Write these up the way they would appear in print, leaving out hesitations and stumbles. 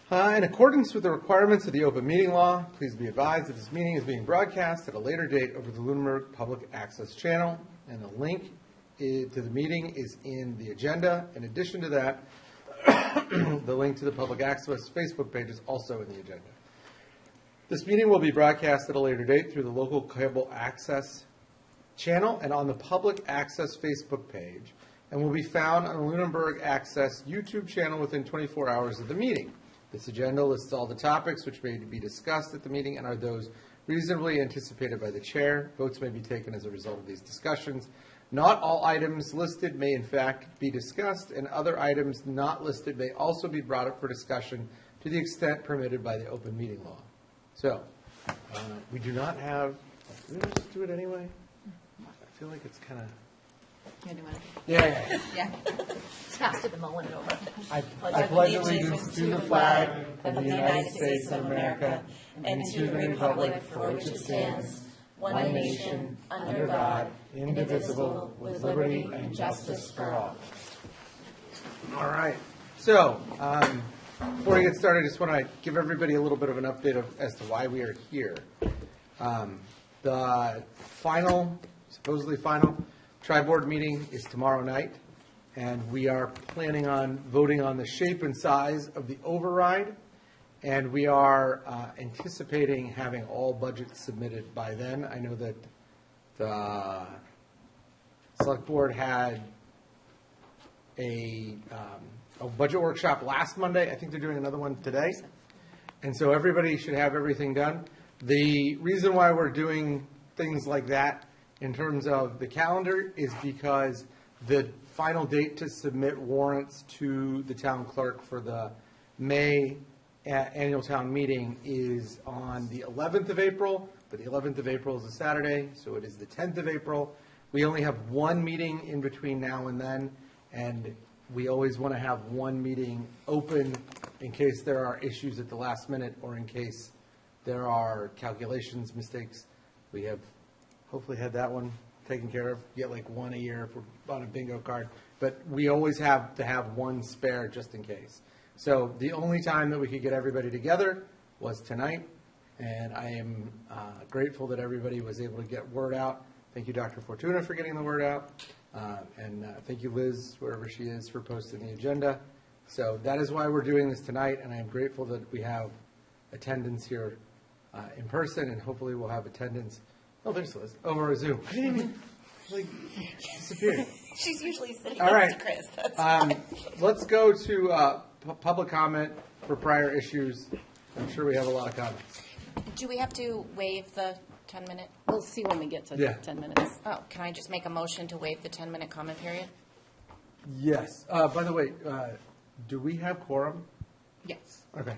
In accordance with the requirements of the open meeting law, please be advised that this meeting is being broadcast at a later date over the Lunenburg Public Access Channel, and the link to the meeting is in the agenda. In addition to that, the link to the Public Access Facebook page is also in the agenda. This meeting will be broadcast at a later date through the local cable access channel and on the Public Access Facebook page, and will be found on the Lunenburg Access YouTube channel within 24 hours of the meeting. This agenda lists all the topics which may be discussed at the meeting and are those reasonably anticipated by the chair. Votes may be taken as a result of these discussions. Not all items listed may in fact be discussed, and other items not listed may also be brought up for discussion to the extent permitted by the open meeting law. So, we do not have, did we just do it anyway? I feel like it's kind of... Yeah. It's faster than mulling it over. I pledge allegiance to the flag of the United States of America and to the republic for which it stands, one nation, under God, indivisible, with liberty and justice for all. All right. So, before we get started, I just want to give everybody a little bit of an update as to why we are here. The supposedly final, Tri-Board meeting is tomorrow night, and we are planning on voting on the shape and size of the override, and we are anticipating having all budgets submitted by then. I know that the Select Board had a budget workshop last Monday. I think they're doing another one today, and so everybody should have everything done. The reason why we're doing things like that in terms of the calendar is because the final date to submit warrants to the town clerk for the May annual town meeting is on the 11th of April, but the 11th of April is a Saturday, so it is the 10th of April. We only have one meeting in between now and then, and we always want to have one meeting open in case there are issues at the last minute or in case there are calculations, mistakes. We have hopefully had that one taken care of. You get like one a year if we're on a bingo card. But we always have to have one spare just in case. So the only time that we could get everybody together was tonight. And I am grateful that everybody was able to get word out. Thank you, Dr. Fortuna, for getting the word out. And thank you, Liz, wherever she is, for posting the agenda. So that is why we're doing this tonight. And I am grateful that we have attendance here in person. And hopefully we'll have attendance. Oh, there's Liz. Over a Zoom. I didn't even, disappeared. She's usually sitting All right. next to Chris. That's Let's go to public comment for prior issues. I'm sure we have a lot of comments. Do we have to waive the 10-minute? We'll see when we get to Yeah. 10 minutes. Oh, can I just make a motion to waive the 10-minute comment period? Yes. By the way, do we have quorum? Yes, Okay.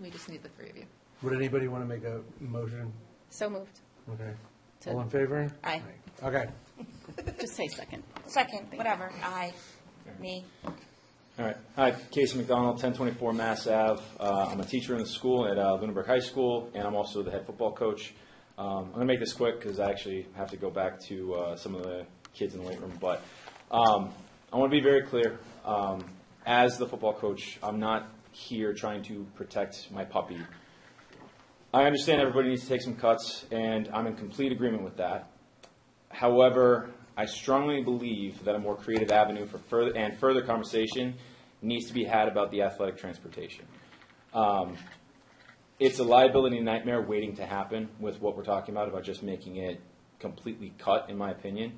we just need the three of you. Would anybody want to make a motion? So moved. Okay. To- All in favor? Aye. Okay. Just say second. Second, whatever. Aye. Me. All right. Hi, Casey McDonald, 1024 Mass Ave. I'm a teacher in the school at Lunenburg High School, and I'm also the head football coach. I'm going to make this quick because I actually have to go back to some of the kids in the weight room. But I want to be very clear. As the football coach, I'm not here trying to protect my puppy. I understand everybody needs to take some cuts, and I'm in complete agreement with that. However, I strongly believe that a more creative avenue for further conversation needs to be had about the athletic transportation. It's a liability nightmare waiting to happen with what we're talking about just making it completely cut, in my opinion.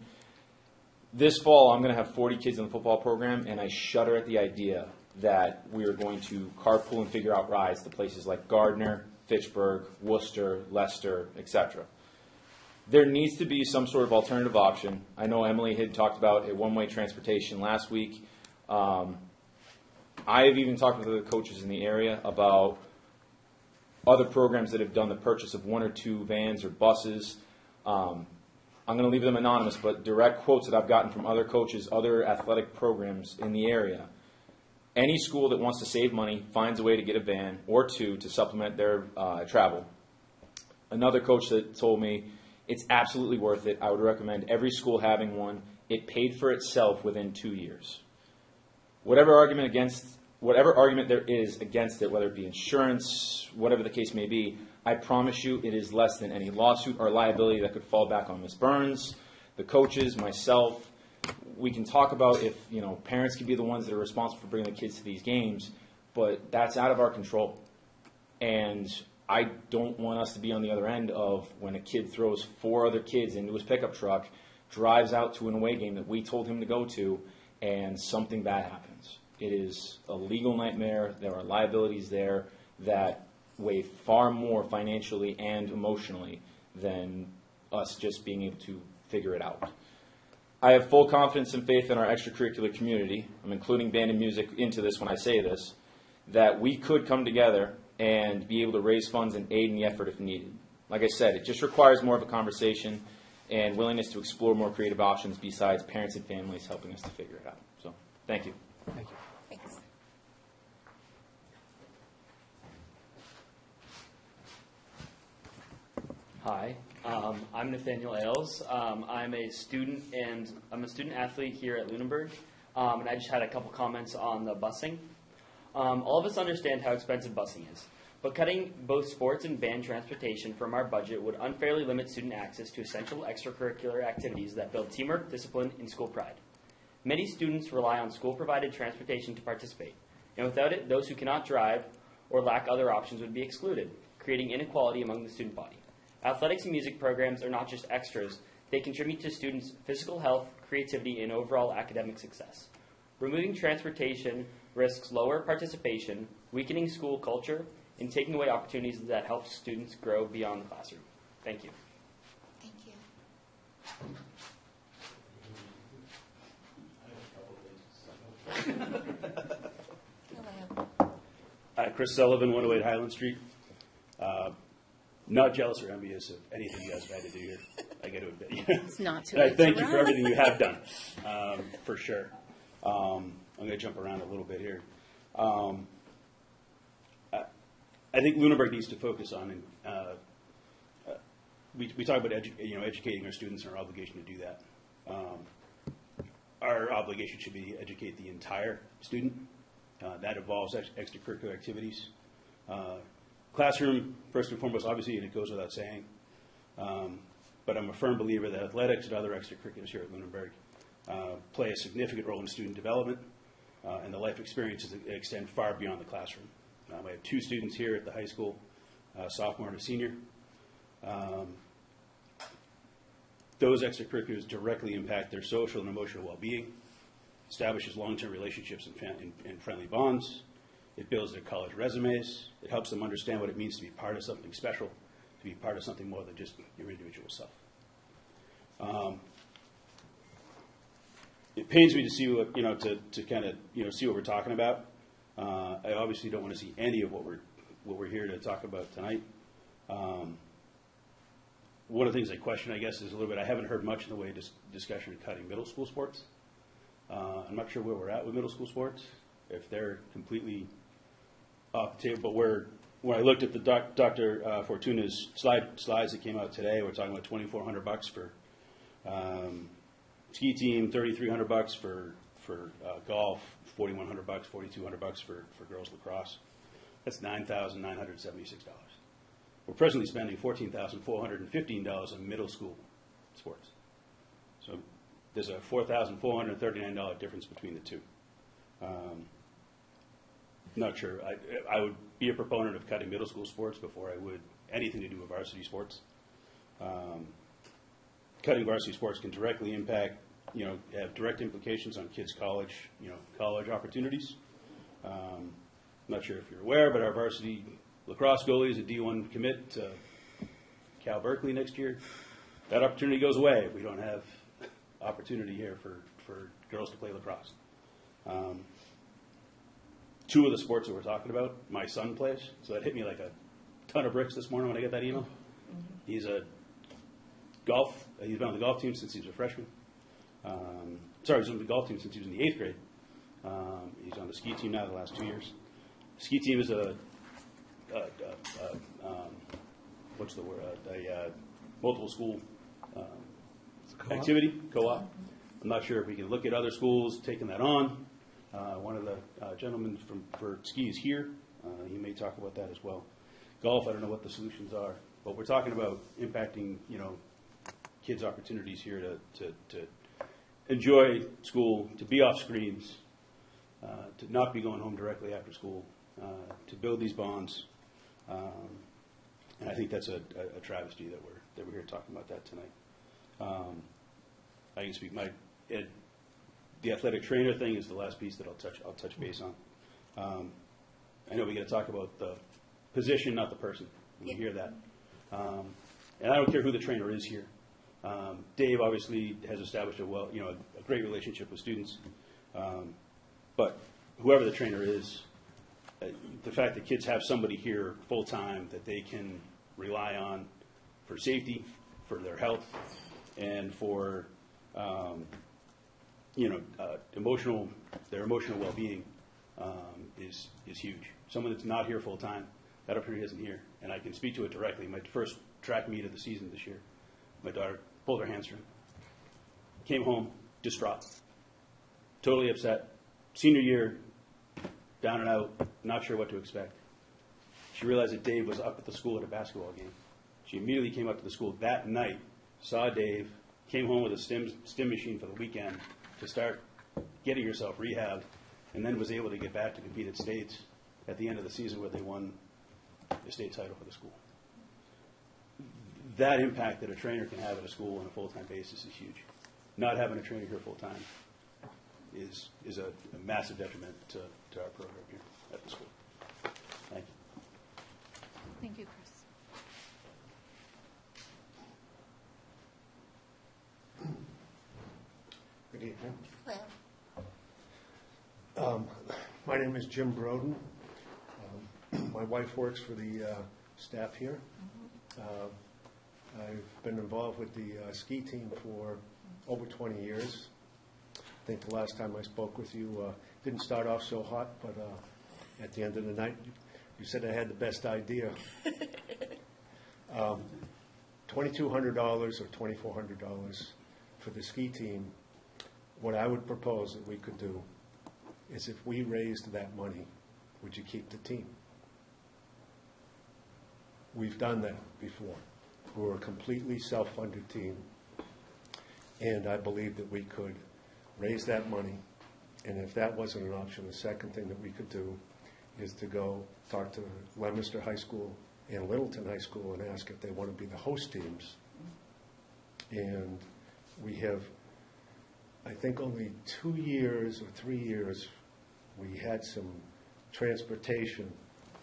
This fall, I'm going to have 40 kids in the football program, and I shudder at the idea that we are going to carpool and figure out rides to places like Gardner, Fitchburg, Worcester, Leicester, etc. There needs to be some sort of alternative option. I know Emily had talked about a one-way transportation last week. I have even talked with the coaches in the area about other programs that have done the purchase of one or two vans or buses. I'm going to leave them anonymous, but direct quotes that I've gotten from other coaches, other athletic programs in the area. Any school that wants to save money finds a way to get a van or two to supplement their travel. Another coach that told me it's absolutely worth it. I would recommend every school having one. It paid for itself within 2 years. Whatever argument against whatever argument there is against it, whether it be insurance, whatever the case may be, I promise you it is less than any lawsuit or liability that could fall back on Ms. Burns, the coaches, myself. We can talk about if, parents could be the ones that are responsible for bringing the kids to these games, but that's out of our control. And I don't want us to be on the other end of when a kid throws 4 other kids into his pickup truck, drives out to an away game that we told him to go to, and something bad happens. It is a legal nightmare. There are liabilities there that weigh far more financially and emotionally than us just being able to figure it out. I have full confidence and faith in our extracurricular community. I'm including band and music into this when I say this, that we could come together and be able to raise funds and aid in the effort if needed. Like I said, it just requires more of a conversation and willingness to explore more creative options besides parents and families helping us to figure it out. So, thank you. Thank you. Thanks. Hi, I'm Nathaniel Ailes. I'm a student athlete here at Lunenburg, and I just had a couple comments on the busing. All of us understand how expensive busing is, but cutting both sports and band transportation from our budget would unfairly limit student access to essential extracurricular activities that build teamwork, discipline, and school pride. Many students rely on school-provided transportation to participate, and without it, those who cannot drive or lack other options would be excluded, creating inequality among the student body. Athletics and music programs are not just extras, they contribute to students' physical health, creativity, and overall academic success. Removing transportation risks lower participation, weakening school culture, and taking away opportunities that help students grow beyond the classroom. Thank you. Thank you. Hi, Chris Sullivan, 108 Highland Street. Not jealous or envious of anything you guys have had to do here. I got to admit. It's not too And I late. thank you for everything you have done, for sure. I'm going to jump around a little bit here. I think Lunenburg needs to focus on, we talk about educating our students and our obligation to do that. Our obligation should be to educate the entire student. That involves extracurricular activities. Classroom, first and foremost, obviously, and it goes without saying. But I'm a firm believer that athletics and other extracurriculars here at Lunenburg play a significant role in student development and the life experiences that extend far beyond the classroom. I have 2 students here at the high school, sophomore and a senior. Those extracurriculars directly impact their social and emotional well-being, establishes long-term relationships and friendly bonds. It builds their college resumes. It helps them understand what it means to be part of something special, to be part of something more than just your individual self. It pains me to see what, to kind of, see what we're talking about. I obviously don't want to see any of what we're here to talk about tonight. One of the things I question, I guess, is a little bit, I haven't heard much in the way of discussion of cutting middle school sports. I'm not sure where we're at with middle school sports, if they're completely off the table, but when I looked at the Dr. Fortuna's slides that came out today, we're talking about $2,400 for ski team, $3,300 for golf, $4,100, $4,200 for girls lacrosse. That's $9,976. We're presently spending $14,415 on middle school sports. So there's a $4,439 difference between the two. Not sure. I would be a proponent of cutting middle school sports before I would anything to do with varsity sports. Cutting varsity sports can directly impact, have direct implications on kids' college opportunities. Not sure if you're aware, but our varsity lacrosse goalie is a D1 commit to Cal Berkeley next year. That opportunity goes away if we don't have opportunity here for girls to play lacrosse. 2 of the sports that we're talking about, my son plays, so that hit me like a ton of bricks this morning when I got that email. He's been on the golf team since he was a freshman. He's on the golf team since he was in the 8th grade. He's on the ski team now the last 2 years. Ski team is a multiple school activity, co-op. I'm not sure if we can look at other schools taking that on. One of the gentlemen for ski is here. He may talk about that as well. Golf, I don't know what the solutions are, but we're talking about impacting, kids' opportunities here to enjoy school, to be off screens, to not be going home directly after school, to build these bonds. And I think that's a travesty that we're here talking about that tonight. I can speak the athletic trainer thing is the last piece that I'll touch base on. I know we got to talk about the position, not the person. We hear that, and I don't care who the trainer is here. Dave obviously has established a great relationship with students, but whoever the trainer is, the fact that kids have somebody here full time that they can rely on for safety, for their health, and for their emotional well-being is huge. Someone that's not here full time, that opportunity isn't here, and I can speak to it directly. My first track meet of the season this year, my daughter pulled her hamstring, came home distraught, totally upset. Senior year, down and out, not sure what to expect. She realized that Dave was up at the school at a basketball game. She immediately came up to the school that night, saw Dave, came home with a stim machine for the weekend to start getting herself rehab, and then was able to get back to compete at states at the end of the season where they won the state title for the school. That impact that a trainer can have at a school on a full-time basis is huge. Not having a trainer here full-time is a massive detriment to our program here at the school. Thank you. Thank you, Chris. Good evening. Well, My name is Jim Broden. My wife works for the staff here. I've been involved with the ski team for over 20 years. I think the last time I spoke with you didn't start off so hot, but at the end of the night, you said I had the best idea. $2,200 or $2,400 for the ski team. What I would propose that we could do is if we raised that money, would you keep the team? We've done that before. We're a completely self-funded team, and I believe that we could raise that money, and if that wasn't an option, the second thing that we could do is to go talk to Leominster High School and Littleton High School and ask if they want to be the host teams. And we have, I think, only 2 years or 3 years we had some transportation,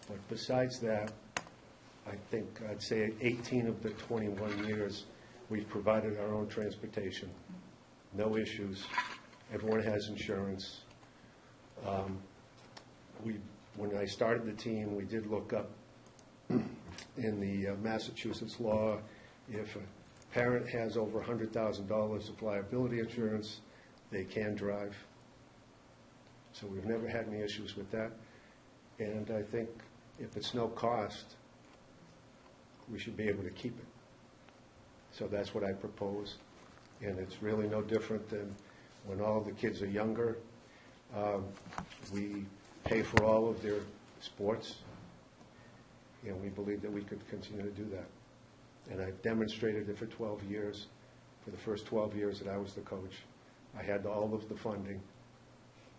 but besides that, I think I'd say 18 of the 21 years we've provided our own transportation. No issues. Everyone has insurance. When I started the team, we did look up in the Massachusetts law, if a parent has over $100,000 of liability insurance, they can drive. So we've never had any issues with that. And I think if it's no cost, we should be able to keep it. So that's what I propose. And it's really no different than when all the kids are younger. We pay for all of their sports, and we believe that we could continue to do that. And I've demonstrated it for 12 years. For the first 12 years that I was the coach, I had all of the funding.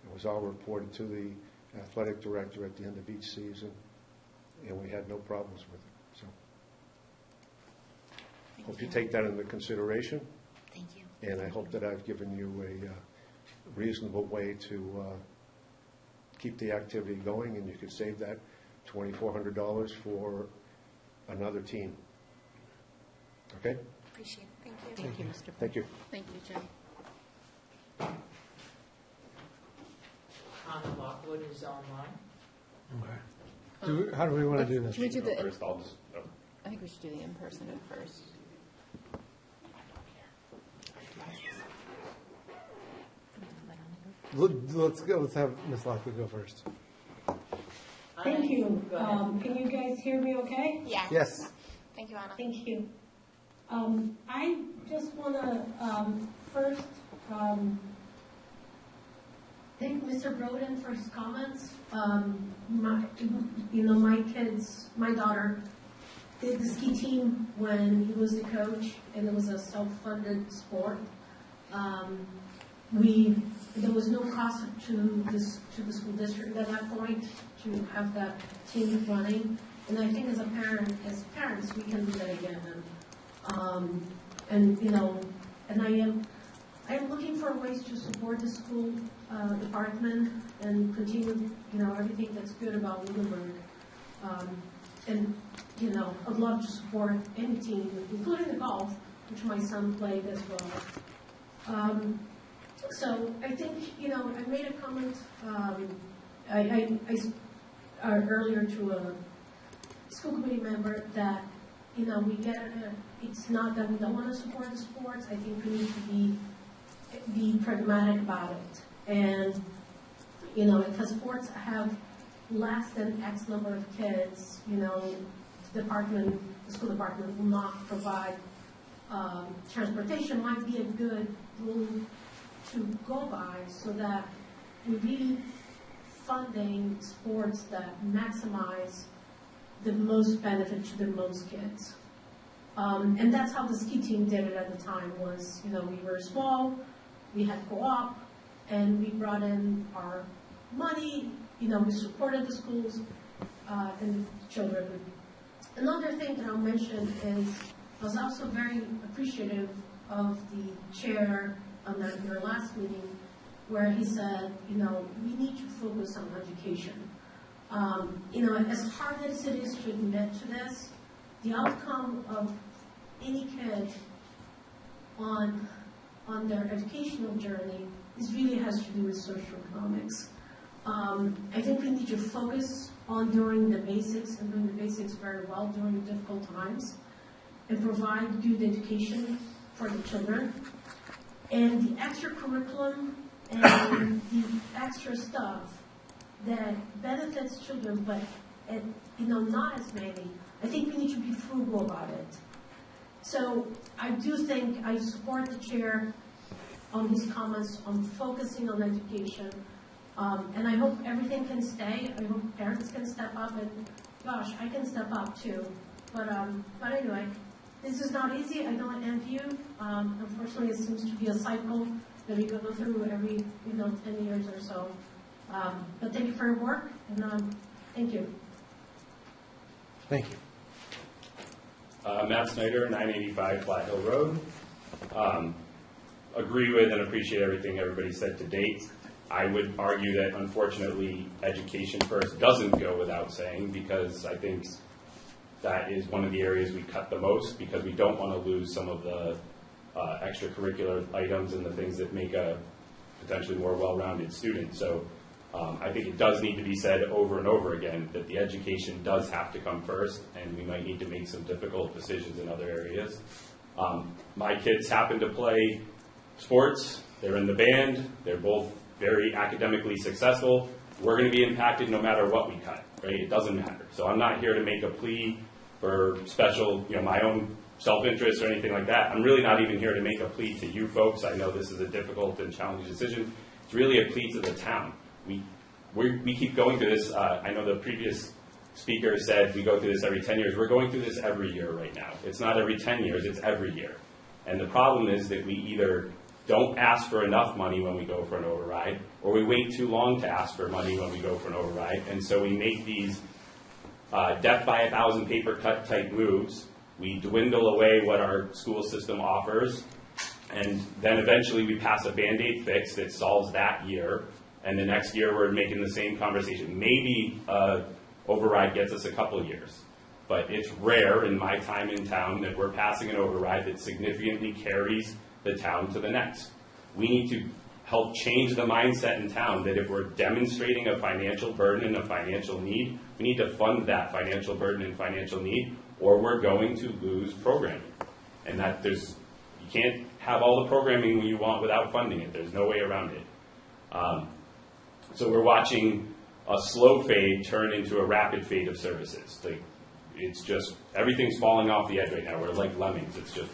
It was all reported to the athletic director at the end of each season, and we had no problems with it. So, hope you take that into consideration, thank you. and I hope that I've given you a reasonable way to keep the activity going, and you could save that $2,400 for another team. Okay? Appreciate it. Thank you. Thank you, Mr. Thank you. Thank you, Jim. Connor Lockwood is online. How do we want to do this? Should we do the, First, I'll just, I think we should do the in-person at first. Let's go. Let's have Ms. Lockwood go first. Thank you. Go ahead. Can you guys hear me okay? Yeah. Yes. Thank you, Anna. Thank you. I just want to first thank Mr. Broden for his comments. My kids, my daughter did the ski team when he was the coach, and it was a self-funded sport. There was no cost to the school district at that point to have that team running. And I think as parents, we can do that again. And I am looking for ways to support the school department and continue, everything that's good about Lunenburg. I'd love to support any team, including the golf, which my son played as well. So I think, I made a comment earlier to a school committee member that, we get it's not that we don't want to support the sports. I think we need to be pragmatic about it. And, if the sports have less than X number of kids, the school department will not provide transportation might be a good rule to go by, so that we're really funding sports that maximize the most benefit to the most kids. And that's how the ski team did it at the time was, we were small, we had co-op, and we brought in our money, we supported the schools and the children. Another thing that I'll mention is I was also very appreciative of the chair on your last meeting, where he said, we need to focus on education. As hard as it is to admit to this, the outcome of any kid on their educational journey really has to do with socioeconomics. I think we need to focus on doing the basics and doing the basics very well during difficult times and provide good education for the children. And the extra curriculum and the extra stuff that benefits children, but not as many, I think we need to be frugal about it. So I do think I support the chair on his comments on focusing on education. And I hope everything can stay. I hope parents can step up, and gosh, I can step up too. But anyway, this is not easy. I don't envy you. Unfortunately, it seems to be a cycle that we go through every 10 years or so. But thank you for your work, and thank you. Thank you. Matt Snyder, 985 Flat Hill Road. Agree with and appreciate everything everybody said to date. I would argue that, unfortunately, education first doesn't go without saying, because I think that is one of the areas we cut the most, because we don't want to lose some of the extracurricular items and the things that make a potentially more well-rounded student. So I think it does need to be said over and over again that the education does have to come first, and we might need to make some difficult decisions in other areas. My kids happen to play sports. They're in the band. They're both very academically successful. We're going to be impacted no matter what we cut, right? It doesn't matter. So I'm not here to make a plea for special, my own self-interest or anything like that. I'm really not even here to make a plea to you folks. I know this is a difficult and challenging decision. It's really a plea to the town. We keep going through this. I know the previous speaker said we go through this every 10 years. We're going through this every year right now. It's not every 10 years, it's every year. And the problem is that we either don't ask for enough money when we go for an override, or we wait too long to ask for money when we go for an override. And so we make these death by 1,000 paper cut type moves. We dwindle away what our school system offers, and then eventually we pass a Band-Aid fix that solves that year, and the next year we're making the same conversation. Maybe override gets us a couple years, but it's rare in my time in town that we're passing an override that significantly carries the town to the next. We need to help change the mindset in town that if we're demonstrating a financial burden and a financial need, we need to fund that financial burden and financial need, or we're going to lose programming. And that you can't have all the programming you want without funding it. There's no way around it. So we're watching a slow fade turn into a rapid fade of services. It's just, everything's falling off the edge right now. We're like lemmings. It's just,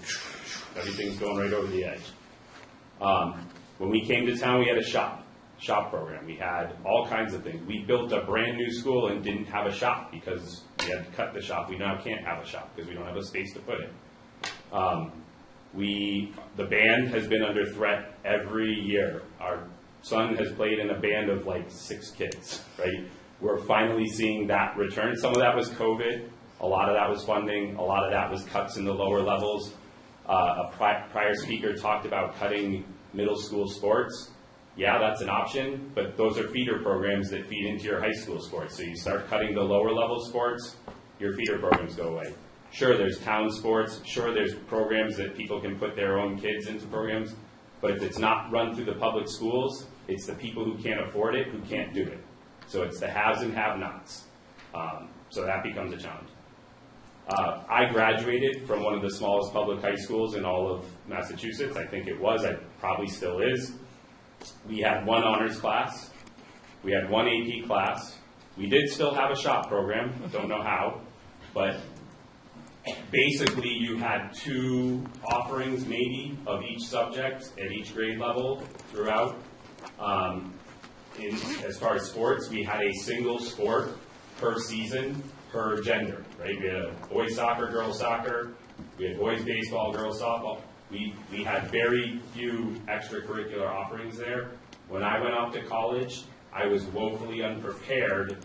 everything's going right over the edge. When we came to town, we had a shop. shop program. We had all kinds of things. We built a brand new school and didn't have a shop because we had to cut the shop. We now can't have a shop because we don't have a space to put it. The band has been under threat every year. Our son has played in a band of like 6 kids, right? We're finally seeing that return. Some of that was COVID. A lot of that was funding. A lot of that was cuts in the lower levels. A prior speaker talked about cutting middle school sports. Yeah, that's an option, but those are feeder programs that feed into your high school sports. So you start cutting the lower level sports, your feeder programs go away. Sure, there's town sports. Sure, there's programs that people can put their own kids into programs. But if it's not run through the public schools, it's the people who can't afford it who can't do it. So it's the haves and have-nots. So that becomes a challenge. I graduated from one of the smallest public high schools in all of Massachusetts. I think it was. It probably still is. We had 1 honors class. We had 1 AP class. We did still have a shop program. Don't know how. But basically, you had 2 offerings, maybe, of each subject at each grade level throughout. As far as sports, we had a single sport per season per gender, right? We had boys soccer, girls soccer. We had boys baseball, girls softball. We had very few extracurricular offerings there. When I went off to college, I was woefully unprepared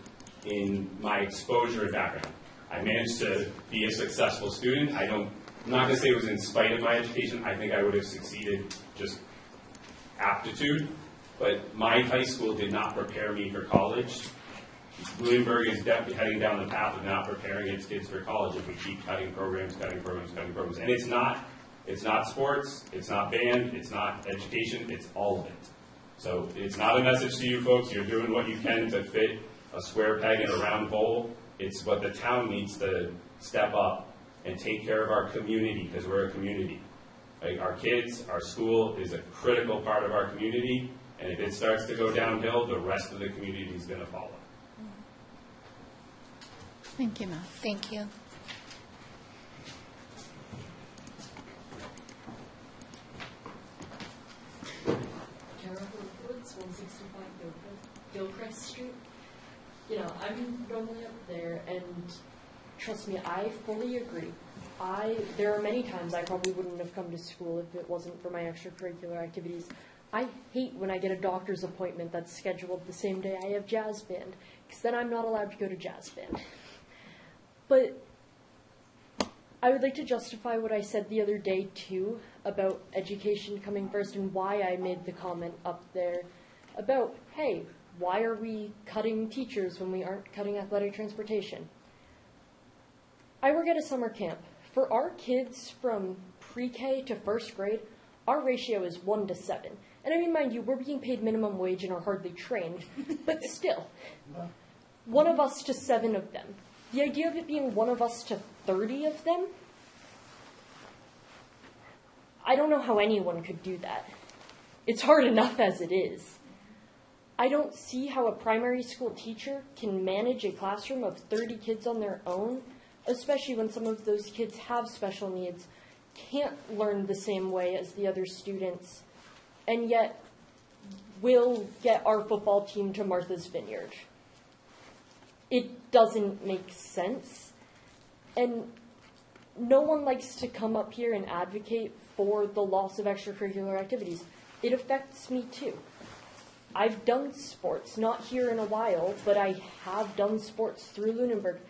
in my exposure and background. I managed to be a successful student. I'm not going to say it was in spite of my education. I think I would have succeeded just aptitude. But my high school did not prepare me for college. Lunenburg is definitely heading down the path of not preparing its kids for college if we keep cutting programs. And it's not sports, it's not band, it's not education, it's all of it. So it's not a message to you folks. You're doing what you can to fit a square peg in a round hole. It's what the town needs to step up and take care of our community, because we're a community. Like, our kids, our school is a critical part of our community, and if it starts to go downhill, the rest of the community is going to follow. Thank you, Mel. Thank you. Carol Woods, 165 Gilchrist Street. I'm normally up there, and trust me, I fully agree. There are many times I probably wouldn't have come to school if it wasn't for my extracurricular activities. I hate when I get a doctor's appointment that's scheduled the same day I have jazz band, because then I'm not allowed to go to jazz band. But I would like to justify what I said the other day, too, about education coming first and why I made the comment up there about, hey, why are we cutting teachers when we aren't cutting athletic transportation? I work at a summer camp. For our kids from pre-K to first grade, our ratio is 1 to 7. And I mean, mind you, we're being paid minimum wage and are hardly trained, but still, 1 of us to 7 of them. The idea of it being 1 of us to 30 of them, I don't know how anyone could do that. It's hard enough as it is. I don't see how a primary school teacher can manage a classroom of 30 kids on their own, especially when some of those kids have special needs, can't learn the same way as the other students, and yet will get our football team to Martha's Vineyard. It doesn't make sense, and no one likes to come up here and advocate for the loss of extracurricular activities. It affects me too. I've done sports, not here in a while, but I have done sports through Lunenburg.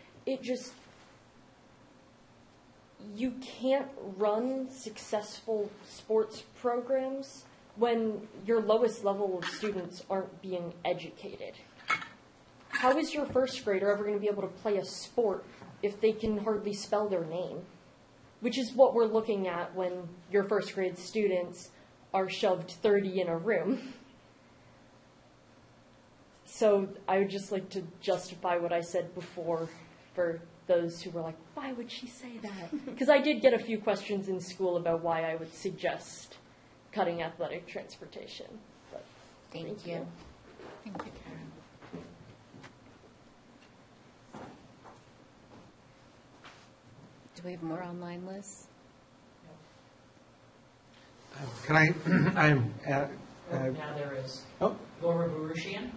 You can't run successful sports programs when your lowest level of students aren't being educated. How is your first grader ever going to be able to play a sport if they can hardly spell their name? Which is what we're looking at when your first grade students are shoved 30 in a room. So I would just like to justify what I said before for those who were like, why would she say that? Because I did get a few questions in school about why I would suggest cutting athletic transportation. But Thank you. Thank you, Karen. Do we have more online, Liz? Can I, I'm at, Now there is. oh, Laura Barushian.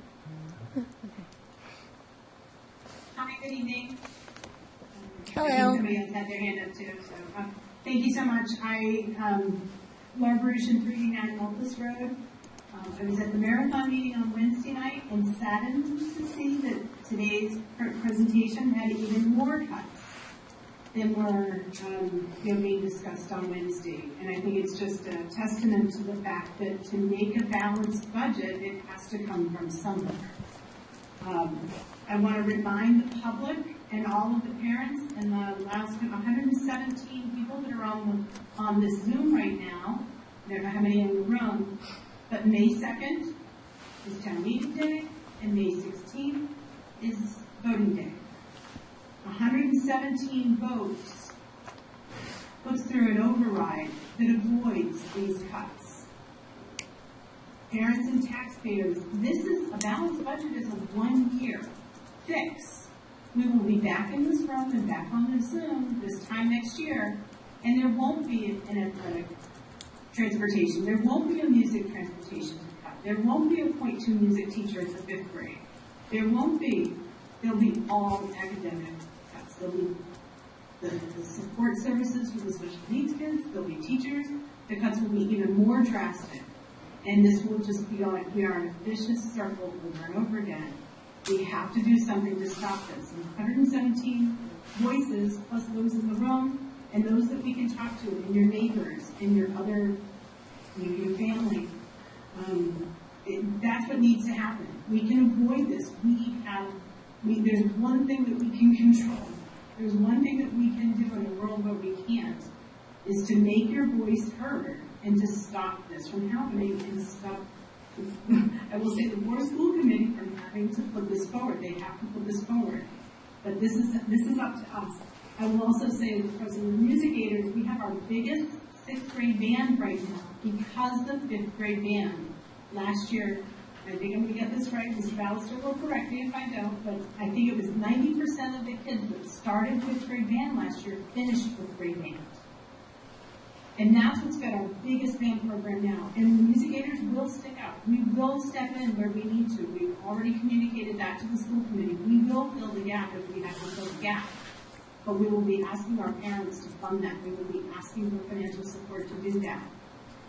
Hi, good evening. Hello. Somebody else had their hand up too, so thank you so much. Laura Barushian, 389 Multis Road. I was at the marathon meeting on Wednesday night and saddened to see that today's presentation had even more cuts than were being discussed on Wednesday. And I think it's just a testament to the fact that to make a balanced budget, it has to come from somewhere. I want to remind the public and all of the parents and the last 117 people that are on this Zoom right now. I don't know how many in the room, but May 2nd is town meeting day, and May 16th is voting day. 117 votes puts through an override that avoids these cuts. Parents and taxpayers, a balanced budget is a 1-year fix. We will be back in this room and back on the Zoom this time next year, and there won't be an athletic transportation. There won't be a music transportation to cut. There won't be a .2 music teacher for 5th grade. There'll be all academic cuts. There'll be the support services for the special needs kids. There'll be teachers. The cuts will be even more drastic. And this will just be we are in a vicious circle over and over again. We have to do something to stop this. And 117 voices, plus those in the room, and those that we can talk to, and your neighbors, and your your family. That's what needs to happen. We can avoid this. There's one thing that we can control. There's one thing that we can do in a world where we can't, is to make your voice heard and to stop this from happening and stop, I will say, the Board School Committee from having to put this forward. They have to put this forward. But this is up to us. I will also say, as president of the Music Aiders, we have our biggest 6th grade band right now because the 5th grade band last year, I think I'm going to get this right, Mr. Ballister will correct me if I don't, but I think it was 90% of the kids that started 5th grade band last year finished 5th grade band. And that's what's got our biggest band program now. And the Music Aiders will stick out. We will step in where we need to. We've already communicated that to the school committee. We will fill the gap if we have to fill the gap. But we will be asking our parents to fund that. We will be asking for financial support to do that.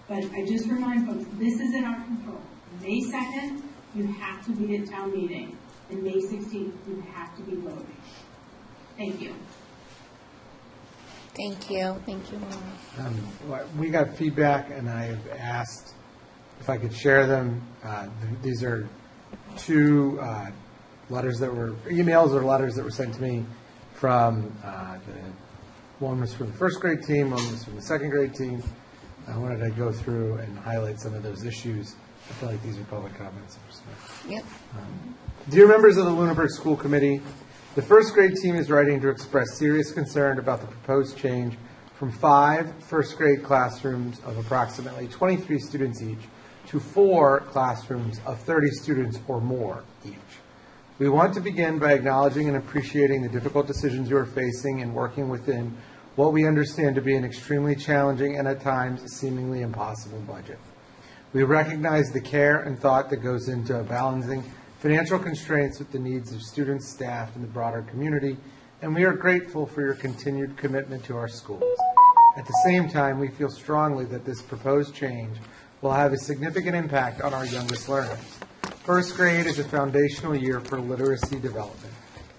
But I just remind folks, this is in our control. May 2nd, you have to be at town meeting. And May 16th, you have to be voting. Thank you. Thank you. Thank you, Laura. We got feedback, and I have asked if I could share them. These are 2 letters that were emails or letters that were sent to me from one was from the 1st grade team, one was from the 2nd grade team. I wanted to go through and highlight some of those issues. I feel like these are public comments. Yep. Dear members of the Lunenburg School Committee, the 1st grade team is writing to express serious concern about the proposed change from 5 1st grade classrooms of approximately 23 students each to 4 classrooms of 30 students or more each. We want to begin by acknowledging and appreciating the difficult decisions you are facing and working within what we understand to be an extremely challenging and at times seemingly impossible budget. We recognize the care and thought that goes into balancing financial constraints with the needs of students, staff, and the broader community, and we are grateful for your continued commitment to our schools. At the same time, we feel strongly that this proposed change will have a significant impact on our youngest learners. 1st grade is a foundational year for literacy development.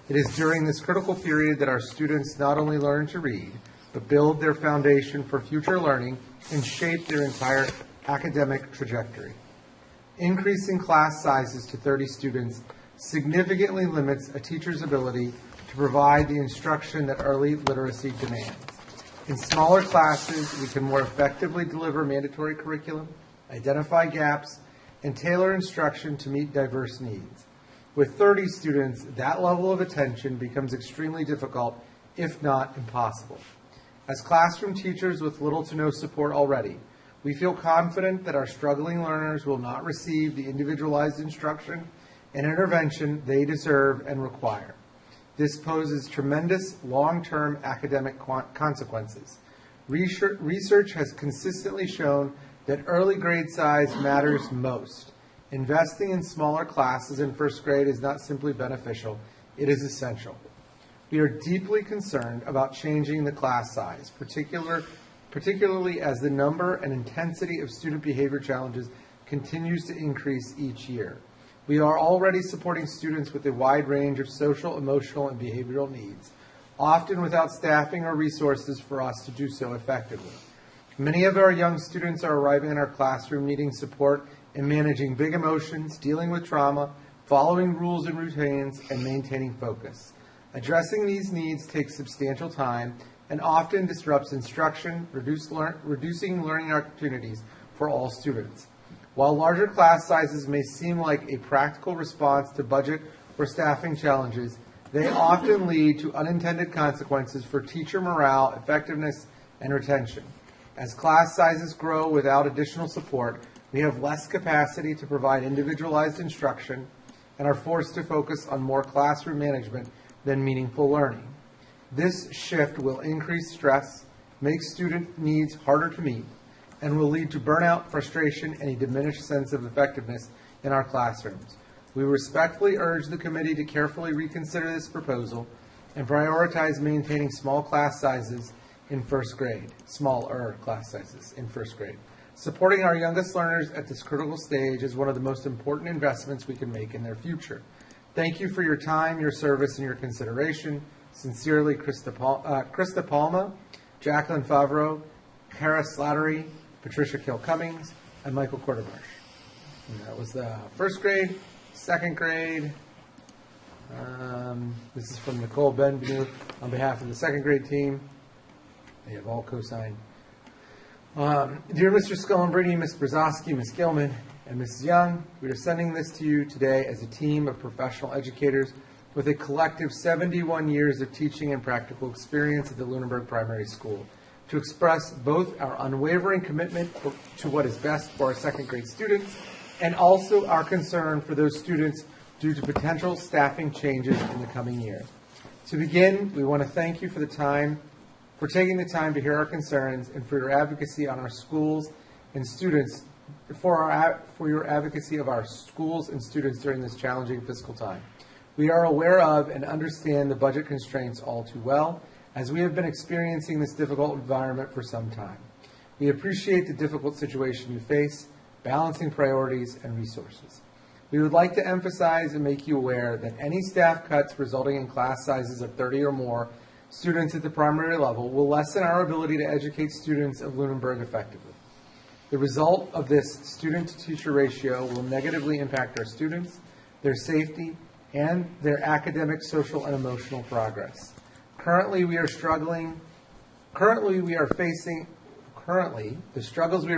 It is during this critical period that our students not only learn to read, but build their foundation for future learning and shape their entire academic trajectory. Increasing class sizes to 30 students significantly limits a teacher's ability to provide the instruction that early literacy demands. In smaller classes, we can more effectively deliver mandatory curriculum, identify gaps, and tailor instruction to meet diverse needs. With 30 students, that level of attention becomes extremely difficult, if not impossible. As classroom teachers with little to no support already, we feel confident that our struggling learners will not receive the individualized instruction and intervention they deserve and require. This poses tremendous long-term academic consequences. Research has consistently shown that early grade size matters most, Investing in smaller classes in first grade is not simply beneficial, it is essential. We are deeply concerned about changing the class size, particularly as the number and intensity of student behavior challenges continues to increase each year. We are already supporting students with a wide range of social, emotional, and behavioral needs, often without staffing or resources for us to do so effectively. Many of our young students are arriving in our classroom needing support in managing big emotions, dealing with trauma, following rules and routines, and maintaining focus. Addressing these needs takes substantial time and often disrupts instruction, reducing learning opportunities for all students. While larger class sizes may seem like a practical response to budget or staffing challenges, they often lead to unintended consequences for teacher morale, effectiveness, and retention. As class sizes grow without additional support, we have less capacity to provide individualized instruction and are forced to focus on more classroom management than meaningful learning. This shift will increase stress, make student needs harder to meet, and will lead to burnout, frustration, and a diminished sense of effectiveness in our classrooms. We respectfully urge the committee to carefully reconsider this proposal and prioritize maintaining small class sizes in first grade, smaller class sizes in first grade. Supporting our youngest learners at this critical stage is one of the most important investments we can make in their future. Thank you for your time, your service, and your consideration. Sincerely, Krista Palma, Jacqueline Favreau, Kara Slattery, Patricia Kill-Cummings, and Michael Quartermarsh. And that was the first grade, second grade. This is from Nicole Benvenu on behalf of the second grade team. They have all co-signed. Dear Mr. Scullenbrady, Ms. Brzozowski, Ms. Gilman, and Mrs. Young, we are sending this to you today as a team of professional educators with a collective 71 years of teaching and practical experience at the Lunenburg Primary School to express both our unwavering commitment to what is best for our second grade students and also our concern for those students due to potential staffing changes in the coming year. To begin, we want to thank you for taking the time to hear our concerns and for your advocacy on our schools and students, for your advocacy of our schools and students during this challenging fiscal time. We are aware of and understand the budget constraints all too well, as we have been experiencing this difficult environment for some time. We appreciate the difficult situation you face, balancing priorities and resources. We would like to emphasize and make you aware that any staff cuts resulting in class sizes of 30 or more students at the primary level will lessen our ability to educate students of Lunenburg effectively. The result of this student-to-teacher ratio will negatively impact our students, their safety, and their academic, social, and emotional progress. Currently, the struggles we are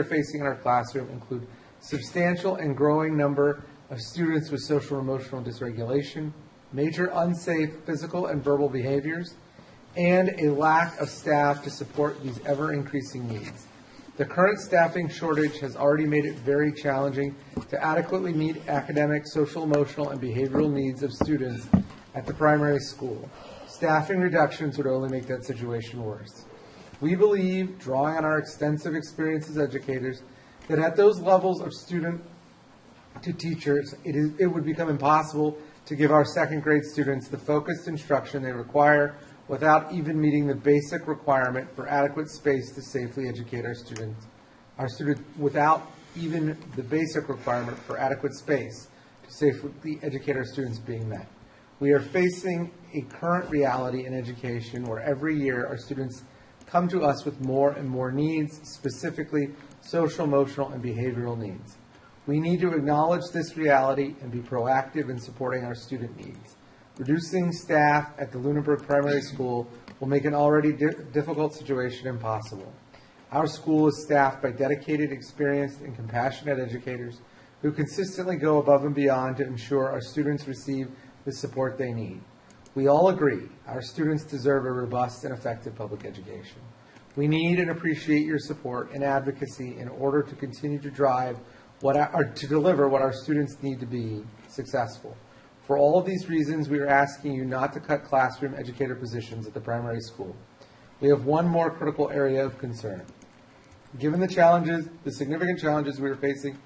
facing in our classroom include substantial and growing number of students with social and emotional dysregulation, major unsafe physical and verbal behaviors, and a lack of staff to support these ever-increasing needs. The current staffing shortage has already made it very challenging to adequately meet academic, social, emotional, and behavioral needs of students at the primary school. Staffing reductions would only make that situation worse. We believe, drawing on our extensive experience as educators, that at those levels of student to teachers, it would become impossible to give our second grade students the focused instruction they require without even meeting the basic requirement for adequate space to safely educate our students, without even the basic requirement for adequate space to safely educate our students being met. We are facing a current reality in education where every year our students come to us with more and more needs, specifically social, emotional, and behavioral needs. We need to acknowledge this reality and be proactive in supporting our student needs. Reducing staff at the Lunenburg Primary School will make an already difficult situation impossible. Our school is staffed by dedicated, experienced, and compassionate educators who consistently go above and beyond to ensure our students receive the support they need. We all agree our students deserve a robust and effective public education. We need and appreciate your support and advocacy in order to continue to deliver what our students need to be successful. For all of these reasons, we are asking you not to cut classroom educator positions at the primary school. We have one more critical area of concern. Given the significant challenges we are facing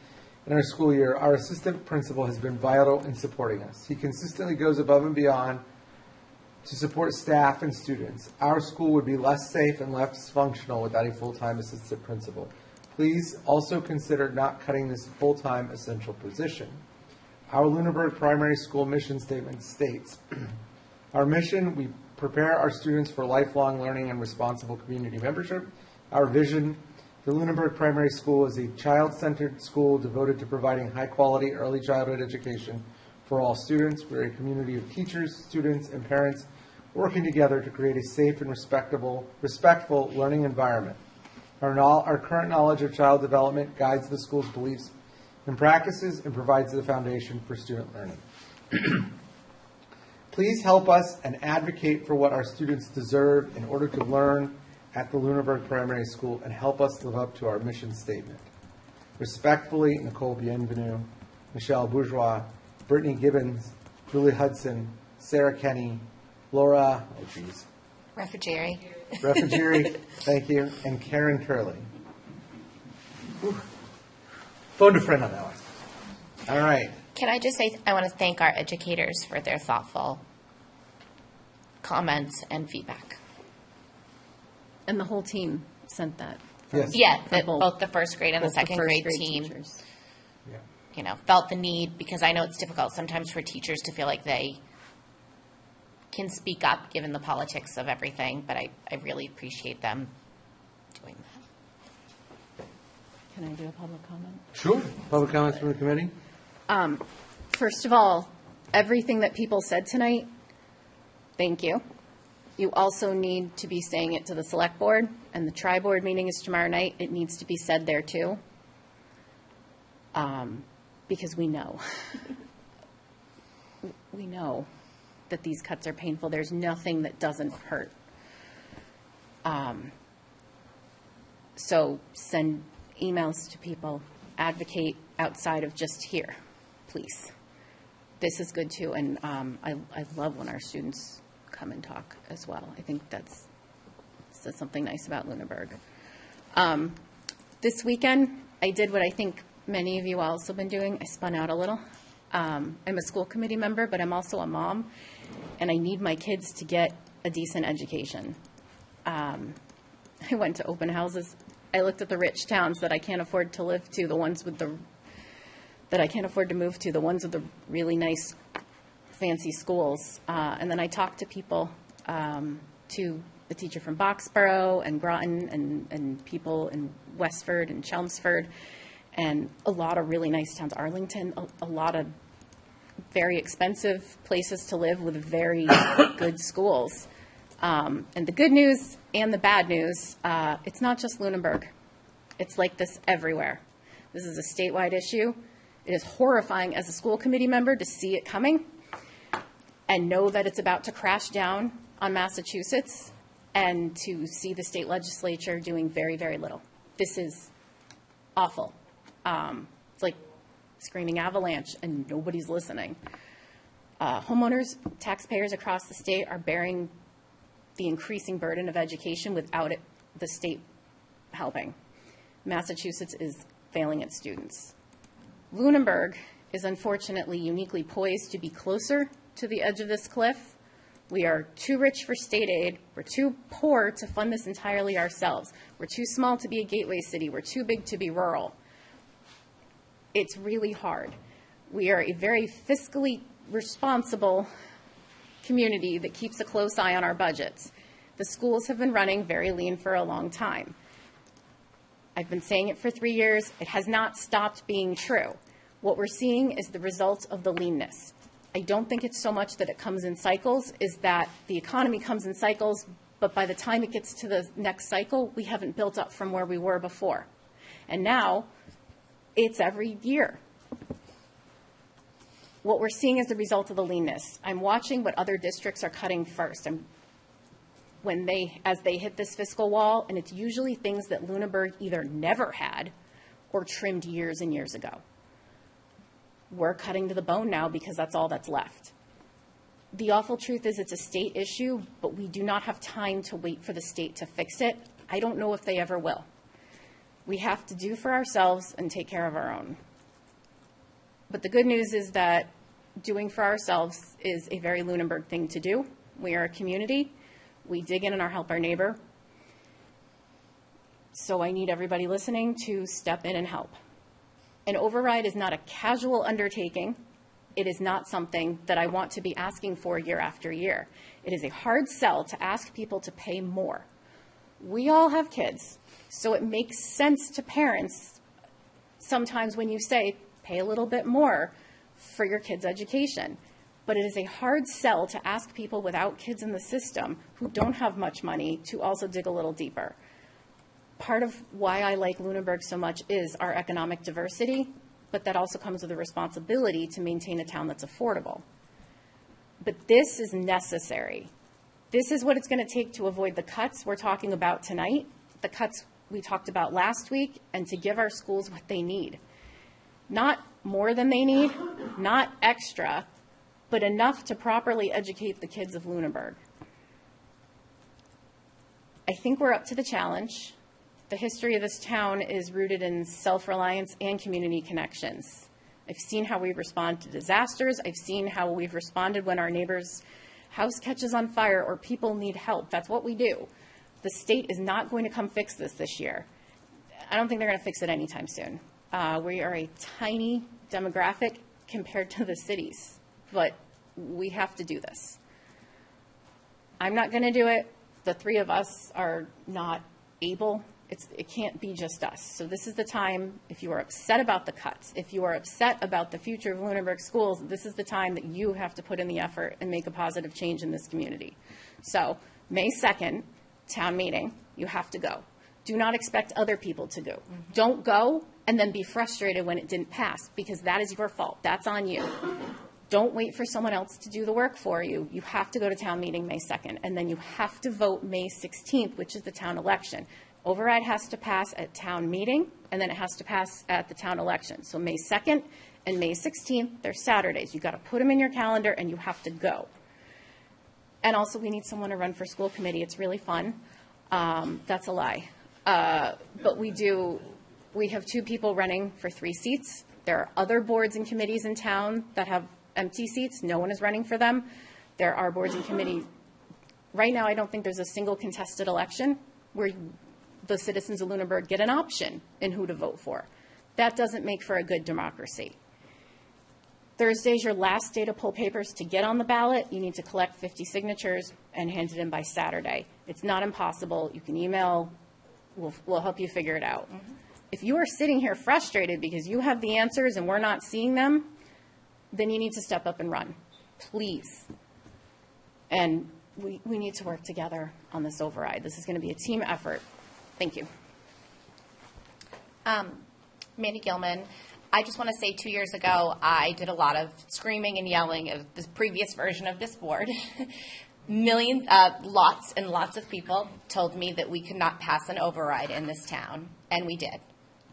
in our school year, our assistant principal has been vital in supporting us. He consistently goes above and beyond to support staff and students. Our school would be less safe and less functional without a full-time assistant principal. Please also consider not cutting this full-time essential position. Our Lunenburg Primary School mission statement states, our mission, we prepare our students for lifelong learning and responsible community membership. Our vision, the Lunenburg Primary School is a child-centered school devoted to providing high-quality early childhood education for all students. We're a community of teachers, students, and parents working together to create a safe and respectful learning environment. Our current knowledge of child development guides the school's beliefs and practices and provides the foundation for student learning. Please help us and advocate for what our students deserve in order to learn at the Lunenburg Primary School and help us live up to our mission statement. Respectfully, Nicole Bienvenu, Michelle Bourgeois, Brittany Gibbons, Julie Hudson, Sarah Kenny, Laura, Refugeri, thank you, and Karen Curley. Whew. Phone a friend on that one. All right. Can I just say, I want to thank our educators for their thoughtful comments and feedback. And the whole team sent that. Yes. Yeah, For both the first grade and the both second first grade team, teachers. Felt the need, because I know it's difficult sometimes for teachers to feel like they can speak up given the politics of everything, but I really appreciate them doing that. Can I do a public comment? Sure. Public comments from the committee? First of all, everything that people said tonight, thank you. You also need to be saying it to the select board, and the tri-board meeting is tomorrow night. It needs to be said there too. Because we know. We know that these cuts are painful. There's nothing that doesn't hurt. So send emails to people, advocate outside of just here, please. This is good too, and I love when our students come and talk as well. I think that's says something nice about Lunenburg. This weekend, I did what I think many of you also have been doing. I spun out a little. I'm a school committee member, but I'm also a mom, and I need my kids to get a decent education. I went to open houses. I looked at the rich towns that I can't afford to live to, the ones with that I can't afford to move to, the ones with the really nice, fancy schools. And then I talked to people, to the teacher from Boxborough and Groton and people in Westford and Chelmsford, and a lot of really nice towns, Arlington, a lot of very expensive places to live with very good schools. And the good news and the bad news, it's not just Lunenburg. It's like this everywhere. This is a statewide issue. It is horrifying as a school committee member to see it coming and know that it's about to crash down on Massachusetts, and to see the state legislature doing very, very little. This is awful. It's like screaming avalanche and nobody's listening. Homeowners, taxpayers across the state are bearing the increasing burden of education without the state helping. Massachusetts is failing its students. Lunenburg is unfortunately uniquely poised to be closer to the edge of this cliff. We are too rich for state aid. We're too poor to fund this entirely ourselves. We're too small to be a gateway city. We're too big to be rural. It's really hard. We are a very fiscally responsible community that keeps a close eye on our budgets. The schools have been running very lean for a long time. I've been saying it for 3 years. It has not stopped being true. What we're seeing is the result of the leanness. I don't think it's so much that it comes in cycles, is that the economy comes in cycles, but by the time it gets to the next cycle, we haven't built up from where we were before. And now, it's every year. What we're seeing is the result of the leanness. I'm watching what other districts are cutting first, and as they hit this fiscal wall, and it's usually things that Lunenburg either never had or trimmed years and years ago. We're cutting to the bone now because that's all that's left. The awful truth is it's a state issue, but we do not have time to wait for the state to fix it. I don't know if they ever will. We have to do for ourselves and take care of our own. But the good news is that doing for ourselves is a very Lunenburg thing to do. We are a community. We dig in and help our neighbor. So I need everybody listening to step in and help. An override is not a casual undertaking. It is not something that I want to be asking for year after year. It is a hard sell to ask people to pay more. We all have kids, so it makes sense to parents sometimes when you say, pay a little bit more for your kid's education. But it is a hard sell to ask people without kids in the system who don't have much money to also dig a little deeper. Part of why I like Lunenburg so much is our economic diversity, but that also comes with a responsibility to maintain a town that's affordable. But this is necessary. This is what it's going to take to avoid the cuts we're talking about tonight, the cuts we talked about last week, and to give our schools what they need. Not more than they need, not extra, but enough to properly educate the kids of Lunenburg. I think we're up to the challenge. The history of this town is rooted in self-reliance and community connections. I've seen how we respond to disasters. I've seen how we've responded when our neighbor's house catches on fire or people need help. That's what we do. The state is not going to come fix this year. I don't think they're going to fix it anytime soon. We are a tiny demographic compared to the cities, but we have to do this. I'm not going to do it. The three of us are not able. It can't be just us. So this is the time, if you are upset about the cuts, if you are upset about the future of Lunenburg schools, this is the time that you have to put in the effort and make a positive change in this community. So May 2nd, town meeting, you have to go. Do not expect other people to go. Don't go and then be frustrated when it didn't pass, because that is your fault. That's on you. Don't wait for someone else to do the work for you. You have to go to town meeting May 2nd, and then you have to vote May 16th, which is the town election. Override has to pass at town meeting, and then it has to pass at the town election. So May 2nd and May 16th, they're Saturdays. You've got to put them in your calendar, and you have to go. And also, we need someone to run for school committee. It's really fun. That's a lie. But we have 2 people running for 3 seats. There are other boards and committees in town that have empty seats. No one is running for them. There are boards and committees. Right now, I don't think there's a single contested election where the citizens of Lunenburg get an option in who to vote for. That doesn't make for a good democracy. Thursday is your last day to pull papers to get on the ballot. You need to collect 50 signatures and hand it in by Saturday. It's not impossible. You can email. We'll help you figure it out. Mm-hmm. If you are sitting here frustrated because you have the answers and we're not seeing them, then you need to step up and run, please. And we need to work together on this override. This is going to be a team effort. Thank you. Mandy Gilman. I just want to say 2 years ago, I did a lot of screaming and yelling of this previous version of this board. Lots and lots of people told me that we could not pass an override in this town, and we did.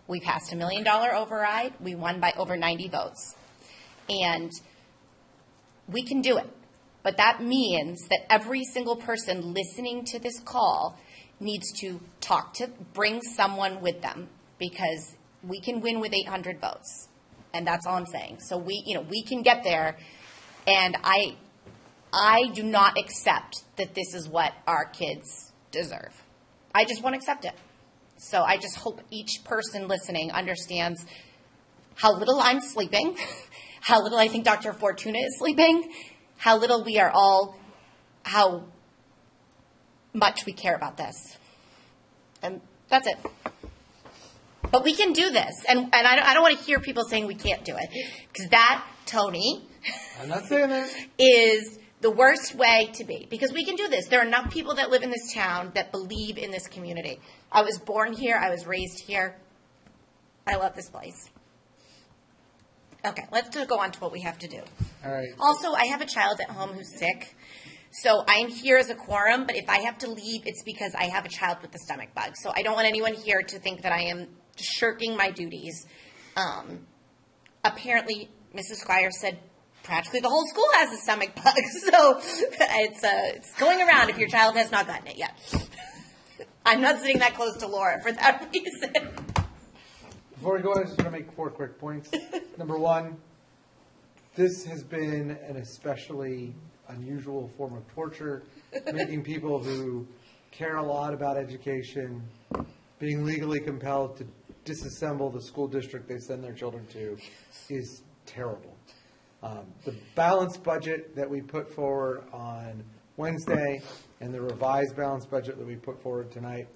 We passed $1 million override. We won by over 90 votes. And we can do it. But that means that every single person listening to this call needs to bring someone with them, because we can win with 800 votes. And that's all I'm saying. So we can get there. And I do not accept that this is what our kids deserve. I just won't accept it. So I just hope each person listening understands how little I'm sleeping, how little I think Dr. Fortuna is sleeping, how little we are all, how much we care about this. And that's it. But we can do this. And I don't want to hear people saying we can't do it. Because that, Tony, I'm not saying that, is the worst way to be. Because we can do this. There are enough people that live in this town that believe in this community. I was born here. I was raised here. I love this place. Okay, let's go on to what we have to do. All right. Also, I have a child at home who's sick. So I am here as a quorum, but if I have to leave, it's because I have a child with the stomach bug. So I don't want anyone here to think that I am shirking my duties. Apparently, Mrs. Squire said practically the whole school has a stomach bug. So it's going around if your child has not gotten it yet. I'm not sitting that close to Laura for that reason. Before we go, I just want to make 4 quick points. Number 1, this has been an especially unusual form of torture, making people who care a lot about education being legally compelled to disassemble the school district they send their children to is terrible. The balanced budget that we put forward on Wednesday and the revised balanced budget that we put forward tonight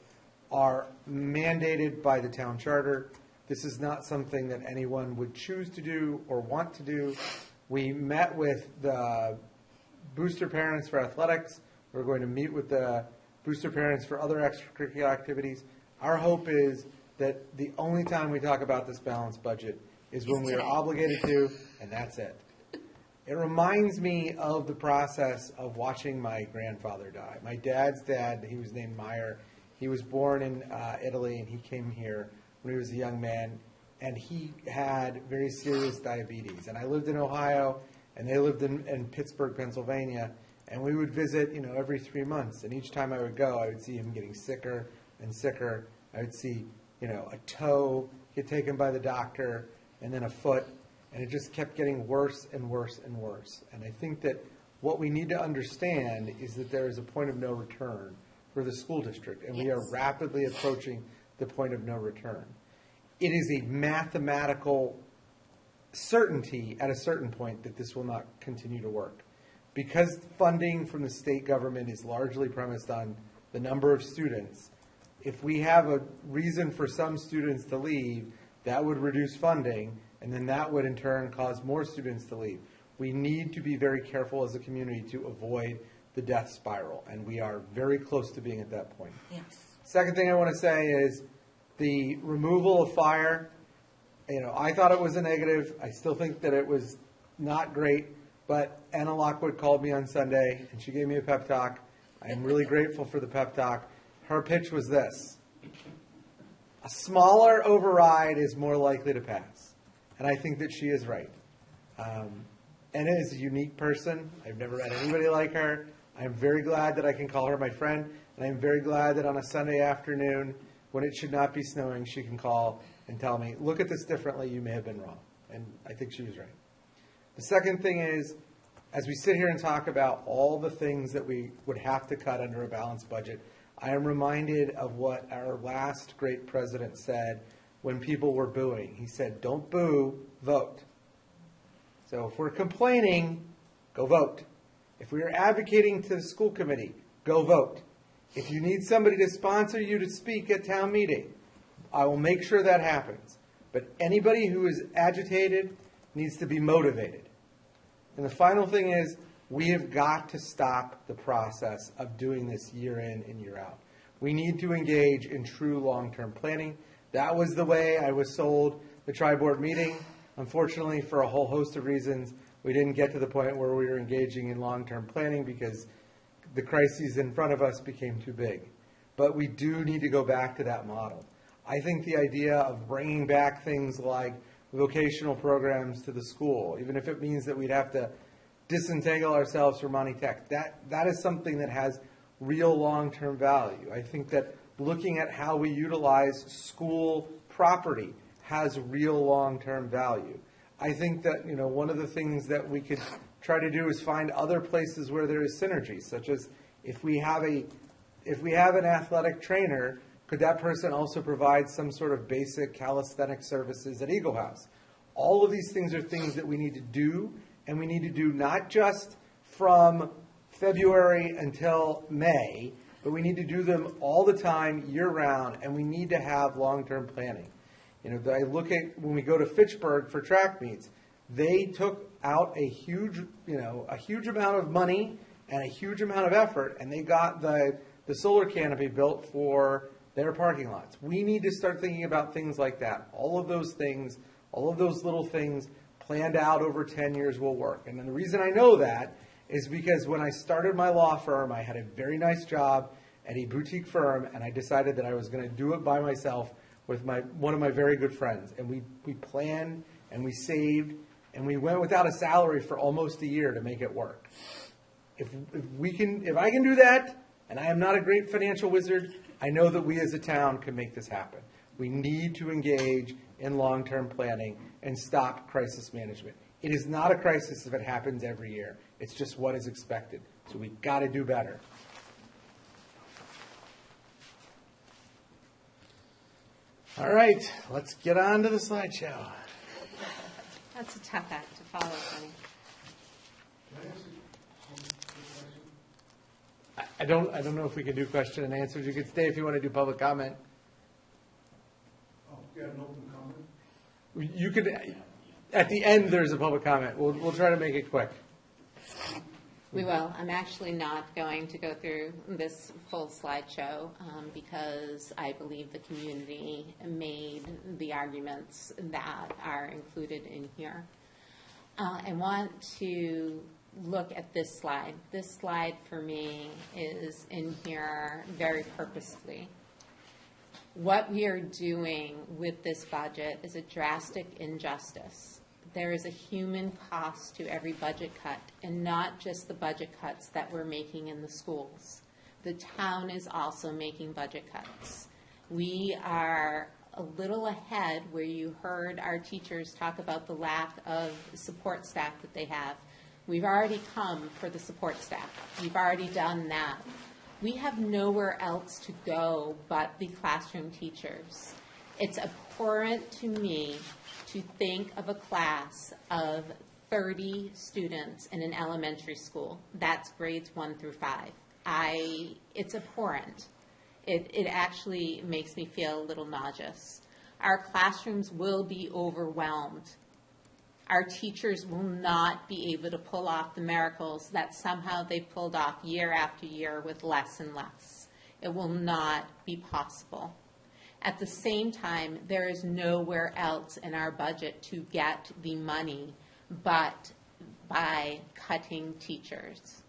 are mandated by the town charter. This is not something that anyone would choose to do or want to do. We met with the booster parents for athletics. We're going to meet with the booster parents for other extracurricular activities. Our hope is that the only time we talk about this balanced budget is when we are obligated to, and that's it. It reminds me of the process of watching my grandfather die. My dad's dad, he was named Meyer. He was born in Italy, and he came here when he was a young man, and he had very serious diabetes. And I lived in Ohio, and they lived in Pittsburgh, Pennsylvania, and we would visit, every 3 months. And each time I would go, I would see him getting sicker and sicker. I would see, a toe get taken by the doctor, and then a foot, and it just kept getting worse and worse and worse. And I think that what we need to understand is that there is a point of no return for the school district, and we are rapidly approaching the point of no return. It is a mathematical certainty at a certain point that this will not continue to work. Because funding from the state government is largely premised on the number of students, if we have a reason for some students to leave, that would reduce funding, and then that would in turn cause more students to leave. We need to be very careful as a community to avoid the death spiral, and we are very close to being at that point. Yes. Second thing I want to say is the removal of fire. I thought it was a negative. I still think that it was not great, but Anna Lockwood called me on Sunday, and she gave me a pep talk. I am really grateful for the pep talk. Her pitch was this: a smaller override is more likely to pass. And I think that she is right. Anna is a unique person. I've never met anybody like her. I'm very glad that I can call her my friend, and I'm very glad that on a Sunday afternoon, when it should not be snowing, she can call and tell me, look at this differently, you may have been wrong. And I think she was right. The second thing is, as we sit here and talk about all the things that we would have to cut under a balanced budget, I am reminded of what our last great president said when people were booing. He said, don't boo, vote. So if we're complaining, go vote. If we are advocating to the school committee, go vote. If you need somebody to sponsor you to speak at town meeting, I will make sure that happens. But anybody who is agitated needs to be motivated. And the final thing is, we have got to stop the process of doing this year in and year out. We need to engage in true long-term planning. That was the way I was sold the tri-board meeting. Unfortunately, for a whole host of reasons, we didn't get to the point where we were engaging in long-term planning because the crises in front of us became too big. But we do need to go back to that model. I think the idea of bringing back things like vocational programs to the school, even if it means that we'd have to disentangle ourselves from Monty Tech, that is something that has real long-term value. I think that looking at how we utilize school property has real long-term value. I think that, one of the things that we could try to do is find other places where there is synergy, such as if we have an athletic trainer, could that person also provide some sort of basic calisthenic services at Eagle House? All of these things are things that we need to do, and we need to do not just from February until May, but we need to do them all the time, year-round, and we need to have long-term planning. I look at when we go to Fitchburg for track meets, they took out a huge amount of money and a huge amount of effort, and they got the solar canopy built for their parking lots. We need to start thinking about things like that. All of those things, all of those little things planned out over 10 years will work. And then the reason I know that is because when I started my law firm, I had a very nice job at a boutique firm, and I decided that I was going to do it by myself with one of my very good friends. And we planned, and we saved, and we went without a salary for almost a year to make it work. If I can do that, and I am not a great financial wizard, I know that we as a town can make this happen. We need to engage in long-term planning and stop crisis management. It is not a crisis if it happens every year. It's just what is expected. So we've got to do better. All right, let's get on to the slideshow. That's a tough act to follow, honey. I don't know if we can do question and answers. You could stay if you want to do public comment. Oh, you have an open comment? You could, at the end, there's a public comment. We'll try to make it quick. We will. I'm actually not going to go through this full slideshow because I believe the community made the arguments that are included in here. I want to look at this slide. This slide for me is in here very purposefully. What we are doing with this budget is a drastic injustice. There is a human cost to every budget cut, and not just the budget cuts that we're making in the schools. The town is also making budget cuts. We are a little ahead where you heard our teachers talk about the lack of support staff that they have. We've already come for the support staff. We've already done that. We have nowhere else to go but the classroom teachers. It's abhorrent to me to think of a class of 30 students in an elementary school. That's grades 1 through 5. It's abhorrent. It actually makes me feel a little nauseous. Our classrooms will be overwhelmed. Our teachers will not be able to pull off the miracles that somehow they pulled off year after year with less and less. It will not be possible. At the same time, there is nowhere else in our budget to get the money but by cutting teachers.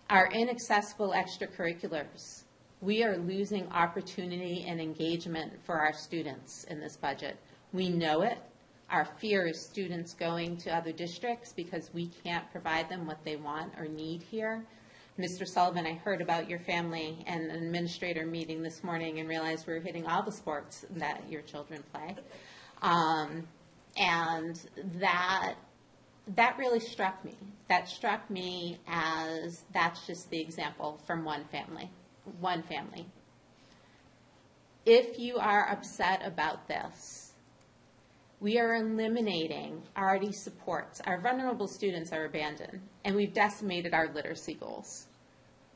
Our inaccessible extracurriculars. We are losing opportunity and engagement for our students in this budget. We know it. Our fear is students going to other districts because we can't provide them what they want or need here. Mr. Sullivan, I heard about your family and an administrator meeting this morning and realized we were hitting all the sports that your children play. And that really struck me. That struck me as that's just the example from one family. One family. If you are upset about this, we are eliminating already supports. Our vulnerable students are abandoned, and we've decimated our literacy goals.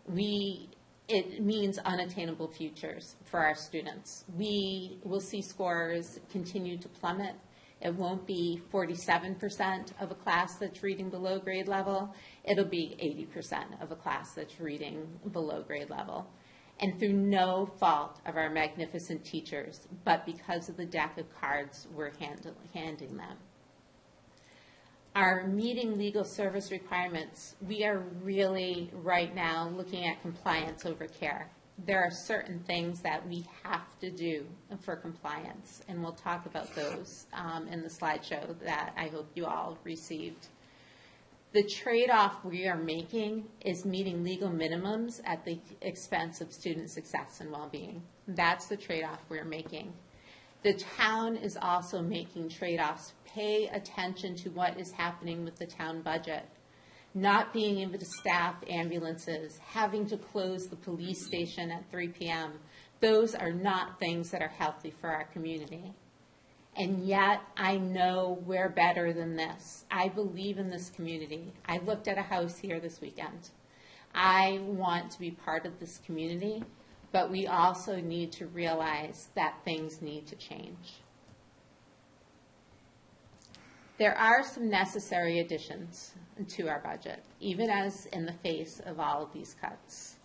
It means unattainable futures for our students. We will see scores continue to plummet. It won't be 47% of a class that's reading below grade level. It'll be 80% of a class that's reading below grade level. And through no fault of our magnificent teachers, but because of the deck of cards we're handing them. Our meeting legal service requirements, we are really right now looking at compliance over care. There are certain things that we have to do for compliance, and we'll talk about those in the slideshow that I hope you all received. The trade-off we are making is meeting legal minimums at the expense of student success and well-being. That's the trade-off we're making. The town is also making trade-offs. Pay attention to what is happening with the town budget. Not being able to staff ambulances, having to close the police station at 3 p.m. Those are not things that are healthy for our community. And yet, I know we're better than this. I believe in this community. I looked at a house here this weekend. I want to be part of this community, but we also need to realize that things need to change. There are some necessary additions to our budget, even as in the face of all of these cuts.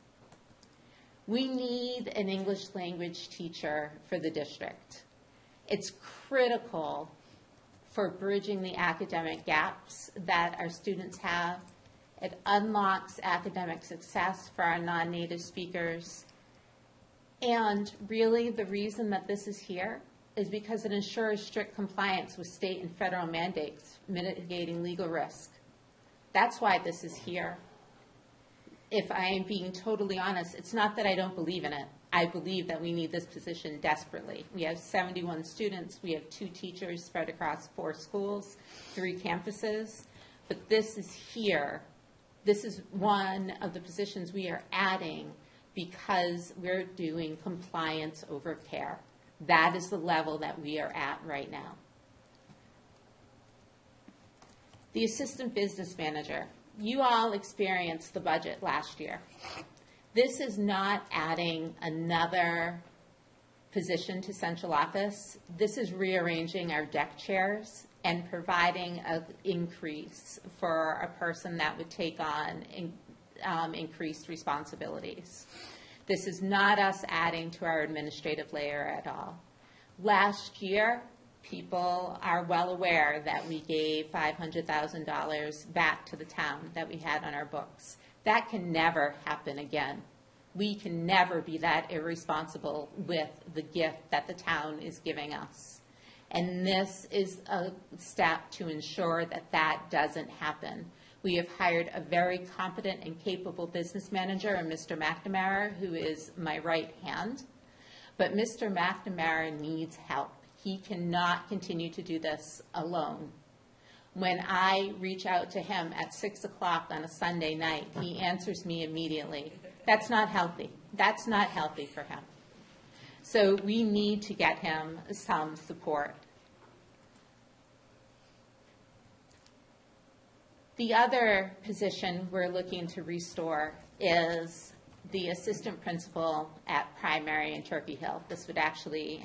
We need an English language teacher for the district. It's critical for bridging the academic gaps that our students have. It unlocks academic success for our non-native speakers. And really the reason that this is here is because it ensures strict compliance with state and federal mandates, mitigating legal risk. That's why this is here. if I am being totally honest, it's not that I don't believe in it. I believe that we need this position desperately. We have 71 students. We have 2 teachers spread across 4 schools, 3 campuses. But this is here. This is one of the positions we are adding because we're doing compliance over care. That is the level that we are at right now. The assistant business manager. You all experienced the budget last year. This is not adding another position to central office. This is rearranging our deck chairs and providing an increase for a person that would take on increased responsibilities. This is not us adding to our administrative layer at all. Last year, people are well aware that we gave $500,000 back to the town that we had on our books. That can never happen again. We can never be that irresponsible with the gift that the town is giving us. And this is a step to ensure that that doesn't happen. We have hired a very competent and capable business manager, Mr. McNamara, who is my right hand. But Mr. McNamara needs help. He cannot continue to do this alone. When I reach out to him at 6 o'clock on a Sunday night, he answers me immediately. That's not healthy. That's not healthy for him. So we need to get him some support. The other position we're looking to restore is the assistant principal at primary in Turkey Hill. This would actually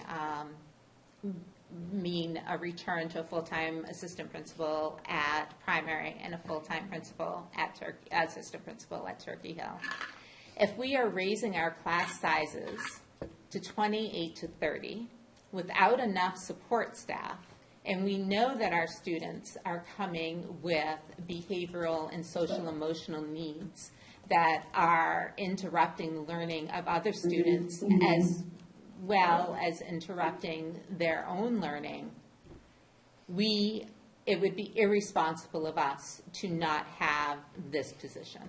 mean a return to a full-time assistant principal at primary and a full-time principal at assistant principal at Turkey Hill. If we are raising our class sizes to 28 to 30 without enough support staff, and we know that our students are coming with behavioral and social emotional needs that are interrupting the learning of other students as well as interrupting their own learning, it would be irresponsible of us to not have this position.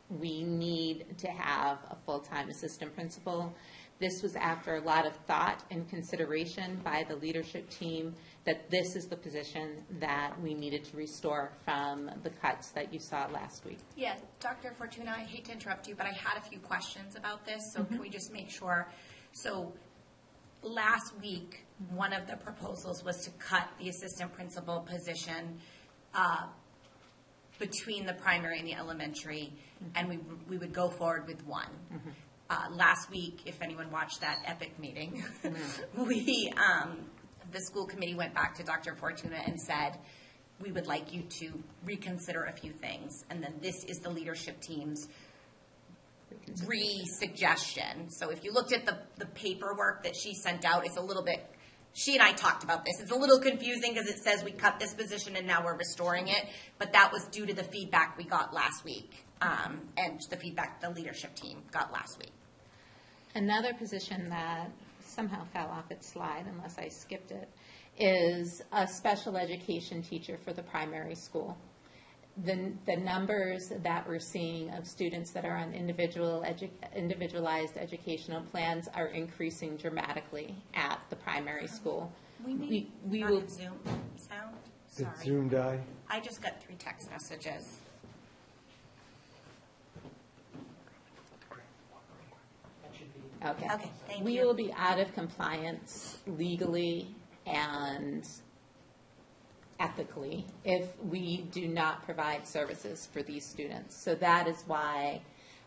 We need to have a full-time assistant principal. This was after a lot of thought and consideration by the leadership team that this is the position that we needed to restore from the cuts that you saw last week. Yeah, Dr. Fortuna, I hate to interrupt you, but I had a few questions about this, so can we just make sure? So last week, one of the proposals was to cut the assistant principal position between the primary and the elementary, and we would go forward with one. Last week, if anyone watched that epic meeting, the school committee went back to Dr. Fortuna and said, we would like you to reconsider a few things. And then this is the leadership team's re-suggestion. So if you looked at the paperwork that she sent out, it's a little bit, she and I talked about this. It's a little confusing because it says we cut this position and now we're restoring it. But that was due to the feedback we got last week and the feedback the leadership team got last week. Another position that somehow fell off its slide, unless I skipped it, is a special education teacher for the primary school. The numbers that we're seeing of students that are on individualized educational plans are increasing dramatically at the primary school. We will Zoom sound. Did Sorry. Zoom die? I just got 3 text messages. Okay. Okay, thank We you. will be out of compliance legally and ethically if we do not provide services for these students. So that is why,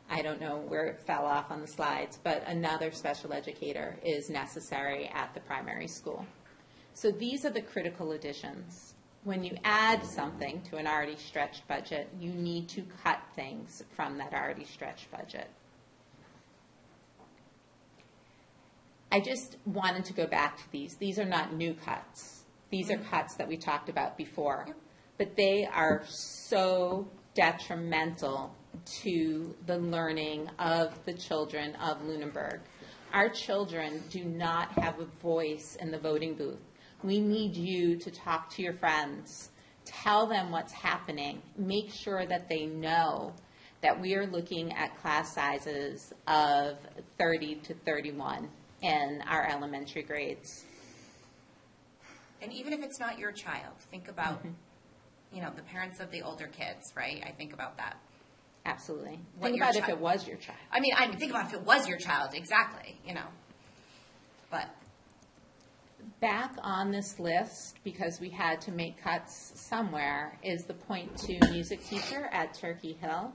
I don't know where it fell off on the slides, but another special educator is necessary at the primary school. So these are the critical additions. When you add something to an already stretched budget, you need to cut things from that already stretched budget. I just wanted to go back to these. These are not new cuts. These are cuts that we talked about before. But they are so detrimental to the learning of the children of Lunenburg. Our children do not have a voice in the voting booth. We need you to talk to your friends. Tell them what's happening. Make sure that they know that we are looking at class sizes of 30 to 31 in our elementary grades. And even if it's not your child, think about, the parents of the older kids, right? I think about that. Absolutely. What Think your about if chi- it was your child. I mean, think about if it was your child, exactly, But Back on this list, because we had to make cuts somewhere, is the .2 music teacher at Turkey Hill.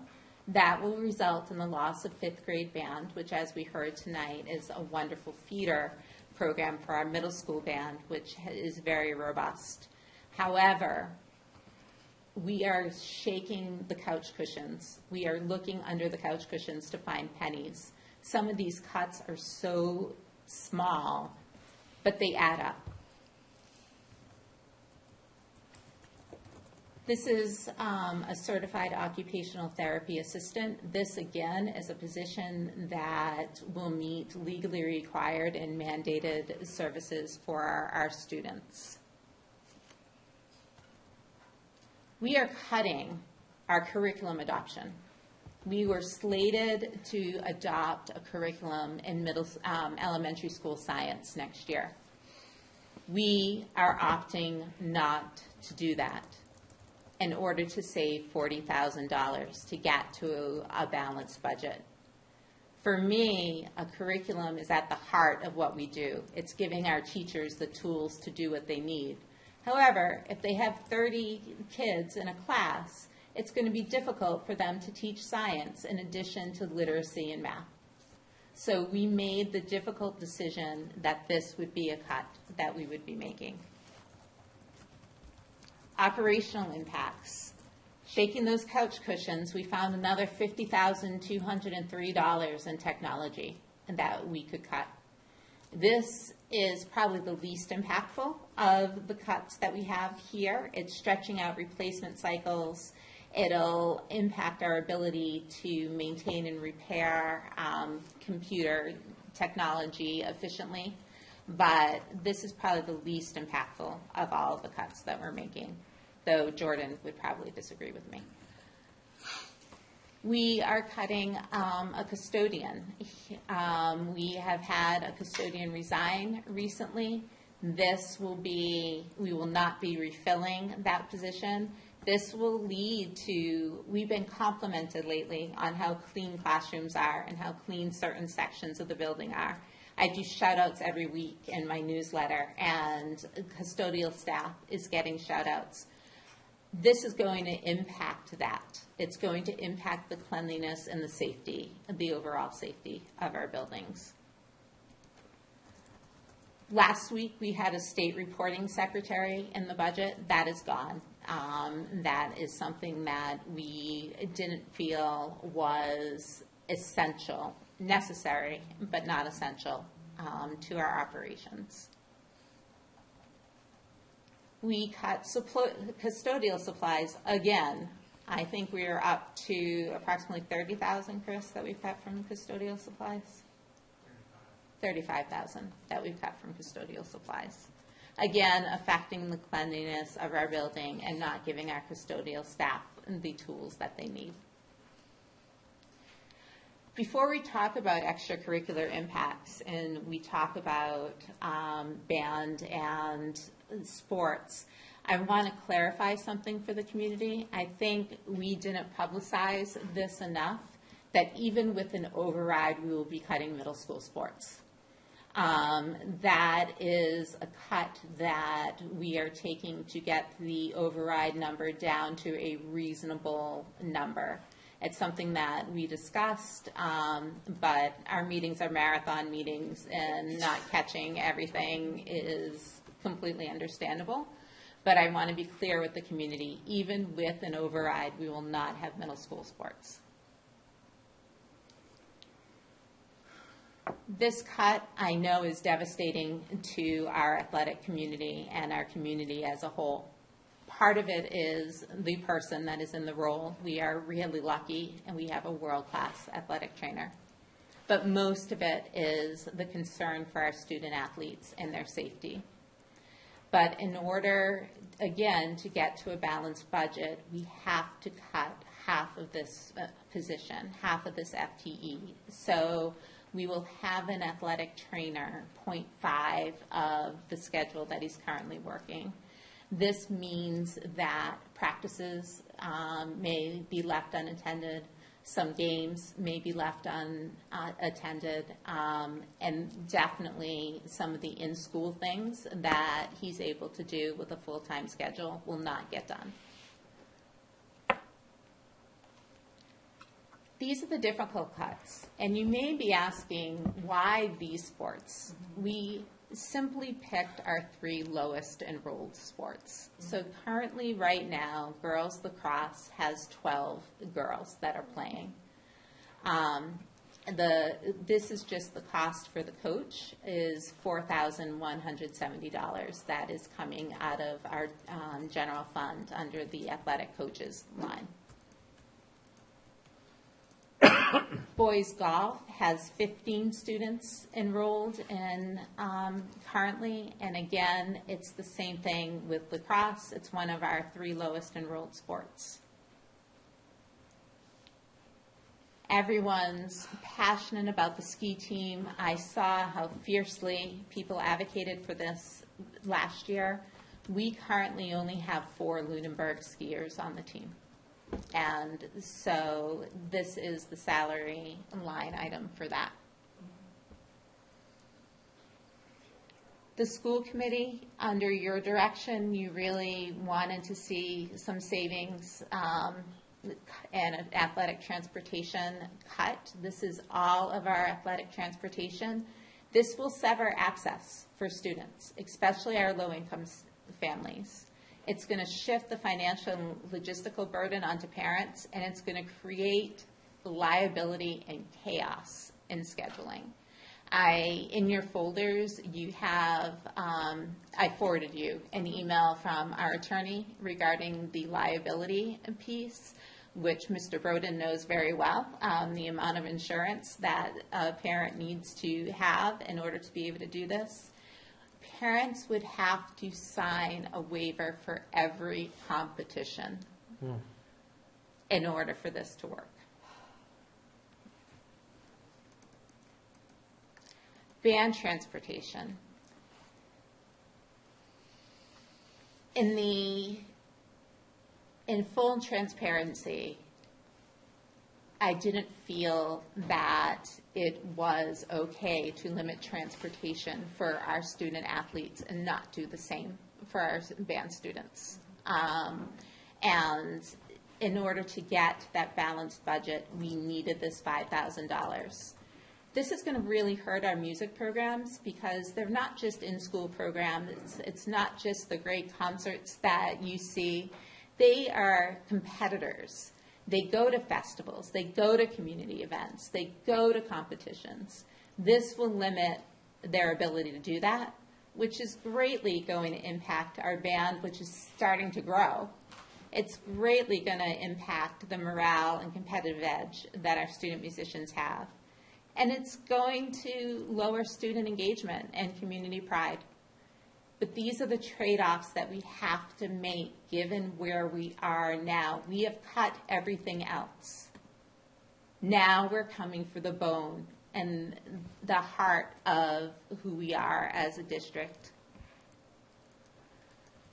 That will result in the loss of fifth grade band, which, as we heard tonight, is a wonderful feeder program for our middle school band, which is very robust. However, we are shaking the couch cushions. We are looking under the couch cushions to find pennies. Some of these cuts are so small, but they add up. This is a certified occupational therapy assistant. This, again, is a position that will meet legally required and mandated services for our students. We are cutting our curriculum adoption. We were slated to adopt a curriculum in elementary school science next year. We are opting not to do that in order to save $40,000 to get to a balanced budget. For me, a curriculum is at the heart of what we do. It's giving our teachers the tools to do what they need. However, if they have 30 kids in a class, it's going to be difficult for them to teach science in addition to literacy and math. So we made the difficult decision that this would be a cut that we would be making. Operational impacts. Shaking those couch cushions, we found another $50,203 in technology that we could cut. This is probably the least impactful of the cuts that we have here. It's stretching out replacement cycles. It'll impact our ability to maintain and repair computer technology efficiently. But this is probably the least impactful of all of the cuts that we're making, though Jordan would probably disagree with me. We are cutting a custodian. We have had a custodian resign recently. We will not be refilling that position. This will lead to, we've been complimented lately on how clean classrooms are and how clean certain sections of the building are. I do shout-outs every week in my newsletter, and custodial staff is getting shout-outs. This is going to impact that. It's going to impact the cleanliness and the safety, the overall safety of our buildings. Last week, we had a state reporting secretary in the budget. That is gone. That is something that we didn't feel was essential, necessary, but not essential to our operations. We cut custodial supplies again. I think we are up to approximately 30,000, Chris, that we've cut from custodial supplies. 35,000 that we've cut from custodial supplies. Again, affecting the cleanliness of our building and not giving our custodial staff the tools that they need. Before we talk about extracurricular impacts and we talk about band and sports, I want to clarify something for the community. I think we didn't publicize this enough that even with an override, we will be cutting middle school sports. That is a cut that we are taking to get the override number down to a reasonable number. It's something that we discussed, but our meetings are marathon meetings, and not catching everything is completely understandable. But I want to be clear with the community, even with an override, we will not have middle school sports. This cut, I know, is devastating to our athletic community and our community as a whole. Part of it is the person that is in the role. We are really lucky, and we have a world-class athletic trainer. But most of it is the concern for our student athletes and their safety. But in order, again, to get to a balanced budget, we have to cut half of this position, half of this FTE. So we will have an athletic trainer 0.5 of the schedule that he's currently working. This means that practices may be left unattended, some games may be left unattended, and definitely some of the in-school things that he's able to do with a full-time schedule will not get done. These are the difficult cuts, and you may be asking why these sports. We simply picked our 3 lowest enrolled sports. So currently, right now, girls lacrosse has 12 girls that are playing. This is just the cost for the coach is $4,170. That is coming out of our general fund under the athletic coaches line. Boys golf has 15 students enrolled in currently, and again, it's the same thing with lacrosse. It's one of our 3 lowest enrolled sports. Everyone's passionate about the ski team. I saw how fiercely people advocated for this last year. We currently only have 4 Lunenburg skiers on the team. And so this is the salary line item for that. The school committee, under your direction, you really wanted to see some savings and an athletic transportation cut. This is all of our athletic transportation. This will sever access for students, especially our low-income families. It's going to shift the financial and logistical burden onto parents, and it's going to create liability and chaos in scheduling. In your folders, you have, I forwarded you an email from our attorney regarding the liability piece, which Mr. Broden knows very well, the amount of insurance that a parent needs to have in order to be able to do this. Parents would have to sign a waiver for every competition in order for this to work. Band transportation. In full transparency, I didn't feel that it was okay to limit transportation for our student athletes and not do the same for our band students. And in order to get that balanced budget, we needed this $5,000. This is going to really hurt our music programs because they're not just in-school programs. It's not just the great concerts that you see. They are competitors. They go to festivals, they go to community events, they go to competitions. This will limit their ability to do that, which is greatly going to impact our band, which is starting to grow. It's greatly going to impact the morale and competitive edge that our student musicians have. And it's going to lower student engagement and community pride. But these are the trade-offs that we have to make given where we are now. We have cut everything else. Now we're coming for the bone and the heart of who we are as a district.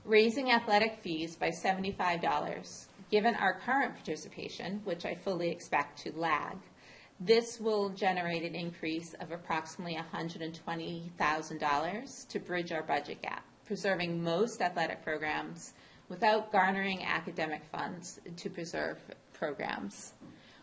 Raising athletic fees by $75, given our current participation, which I fully expect to lag, this will generate an increase of approximately $120,000 to bridge our budget gap, preserving most athletic programs without garnering academic funds to preserve programs.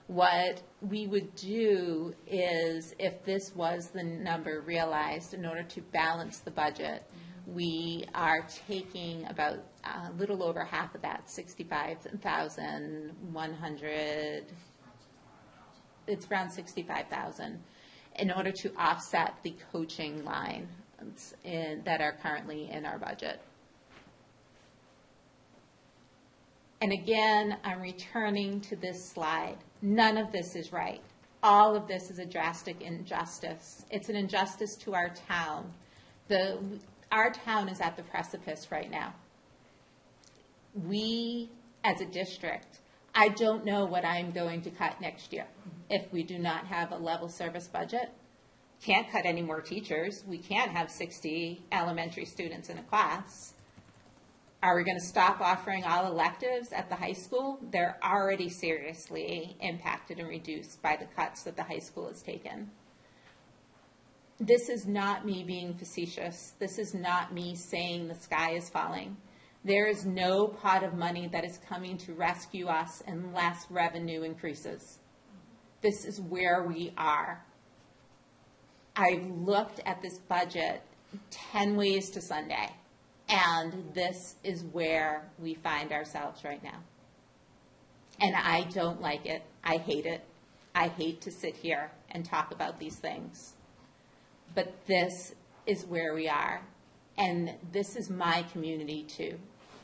What we would do is, if this was the number realized, in order to balance the budget, we are taking about a little over half of that, $65,100. It's around $65,000 in order to offset the coaching line that are currently in our budget. And again, I'm returning to this slide. None of this is right. All of this is a drastic injustice. It's an injustice to our town. Our town is at the precipice right now. We, as a district, I don't know what I'm going to cut next year if we do not have a level service budget. Can't cut any more teachers. We can't have 60 elementary students in a class. Are we going to stop offering all electives at the high school? They're already seriously impacted and reduced by the cuts that the high school has taken. This is not me being facetious. This is not me saying the sky is falling. There is no pot of money that is coming to rescue us unless revenue increases. This is where we are. I've looked at this budget 10 ways to Sunday, and this is where we find ourselves right now. And I don't like it. I hate it. I hate to sit here and talk about these things. But this is where we are. And this is my community too.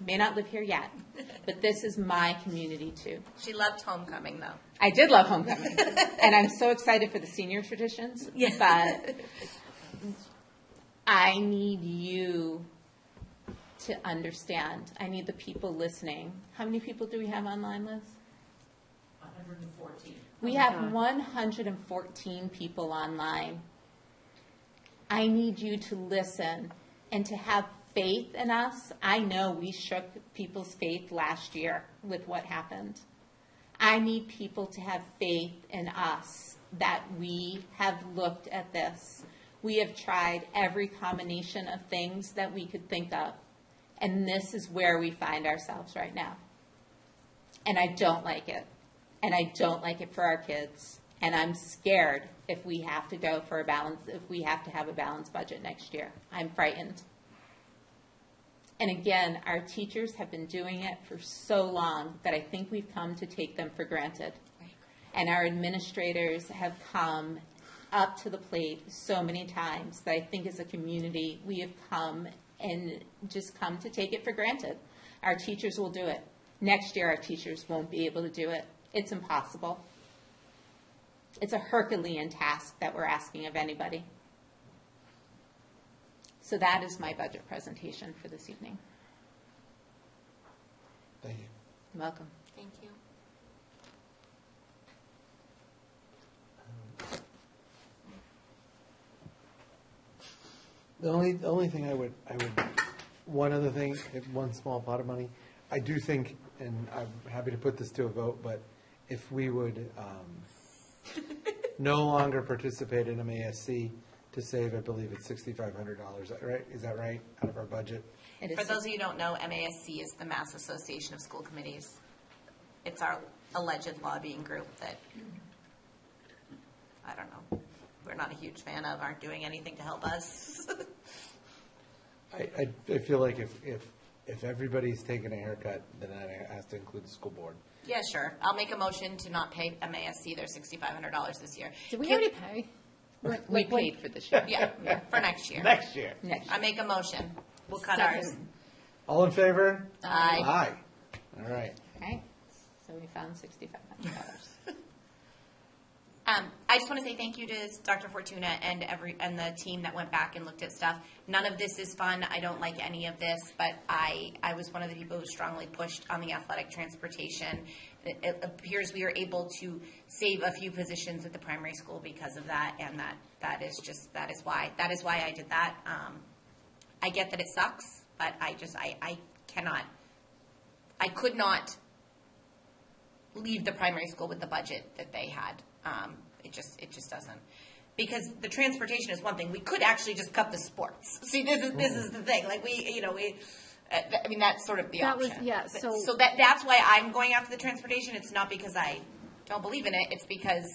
May not live here yet, but this is my community too. She loved homecoming, though. I did love homecoming, and I'm so excited for the senior traditions, but I need you to understand. I need the people listening. How many people do we have online, Liz? 114. We have 114 people online. I need you to listen and to have faith in us. I know we shook people's faith last year with what happened. I need people to have faith in us that we have looked at this. We have tried every combination of things that we could think of. And this is where we find ourselves right now. And I don't like it. And I don't like it for our kids. And I'm scared if we have to go for a balance, if we have to have a balanced budget next year. I'm frightened. And again, our teachers have been doing it for so long that I think we've come to take them for granted. And our administrators have come up to the plate so many times that I think as a community we have come and just come to take it for granted. Our teachers will do it. Next year our teachers won't be able to do it. It's impossible. It's a Herculean task that we're asking of anybody. So that is my budget presentation for this evening. Thank you. You're welcome. Thank you. The only thing I would, one other thing, one small pot of money, I do think, and I'm happy to put this to a vote, but if we would no longer participate in MASC to save, I believe it's $6,500, right? Is that right, out of our budget? For those of you who don't know, MASC is the Mass Association of School Committees. It's our alleged lobbying group that, I don't know, we're not a huge fan of, aren't doing anything to help us. I feel like if everybody's taking a haircut, then that has to include the school board. Yeah, sure. I'll make a motion to not pay MASC their $6,500 this year. Did we already pay? We paid for this year. Yeah, for next year. Next year. I make a motion. We'll cut Second. ours. All in favor? Aye. Aye. All right. Okay, so we found $6,500. I just want to say thank you to Dr. Fortuna and the team that went back and looked at stuff. None of this is fun. I don't like any of this, but I was one of the people who strongly pushed on the athletic transportation. It appears we are able to save a few positions at the primary school because of that, and that is why I did that. I get that it sucks, but I could not leave the primary school with the budget that they had. It just doesn't, because the transportation is one thing. We could actually just cut the sports. See, this is the thing. Like I mean, that's sort of the option. So that's why I'm going after the transportation. It's not because I don't believe in it. It's because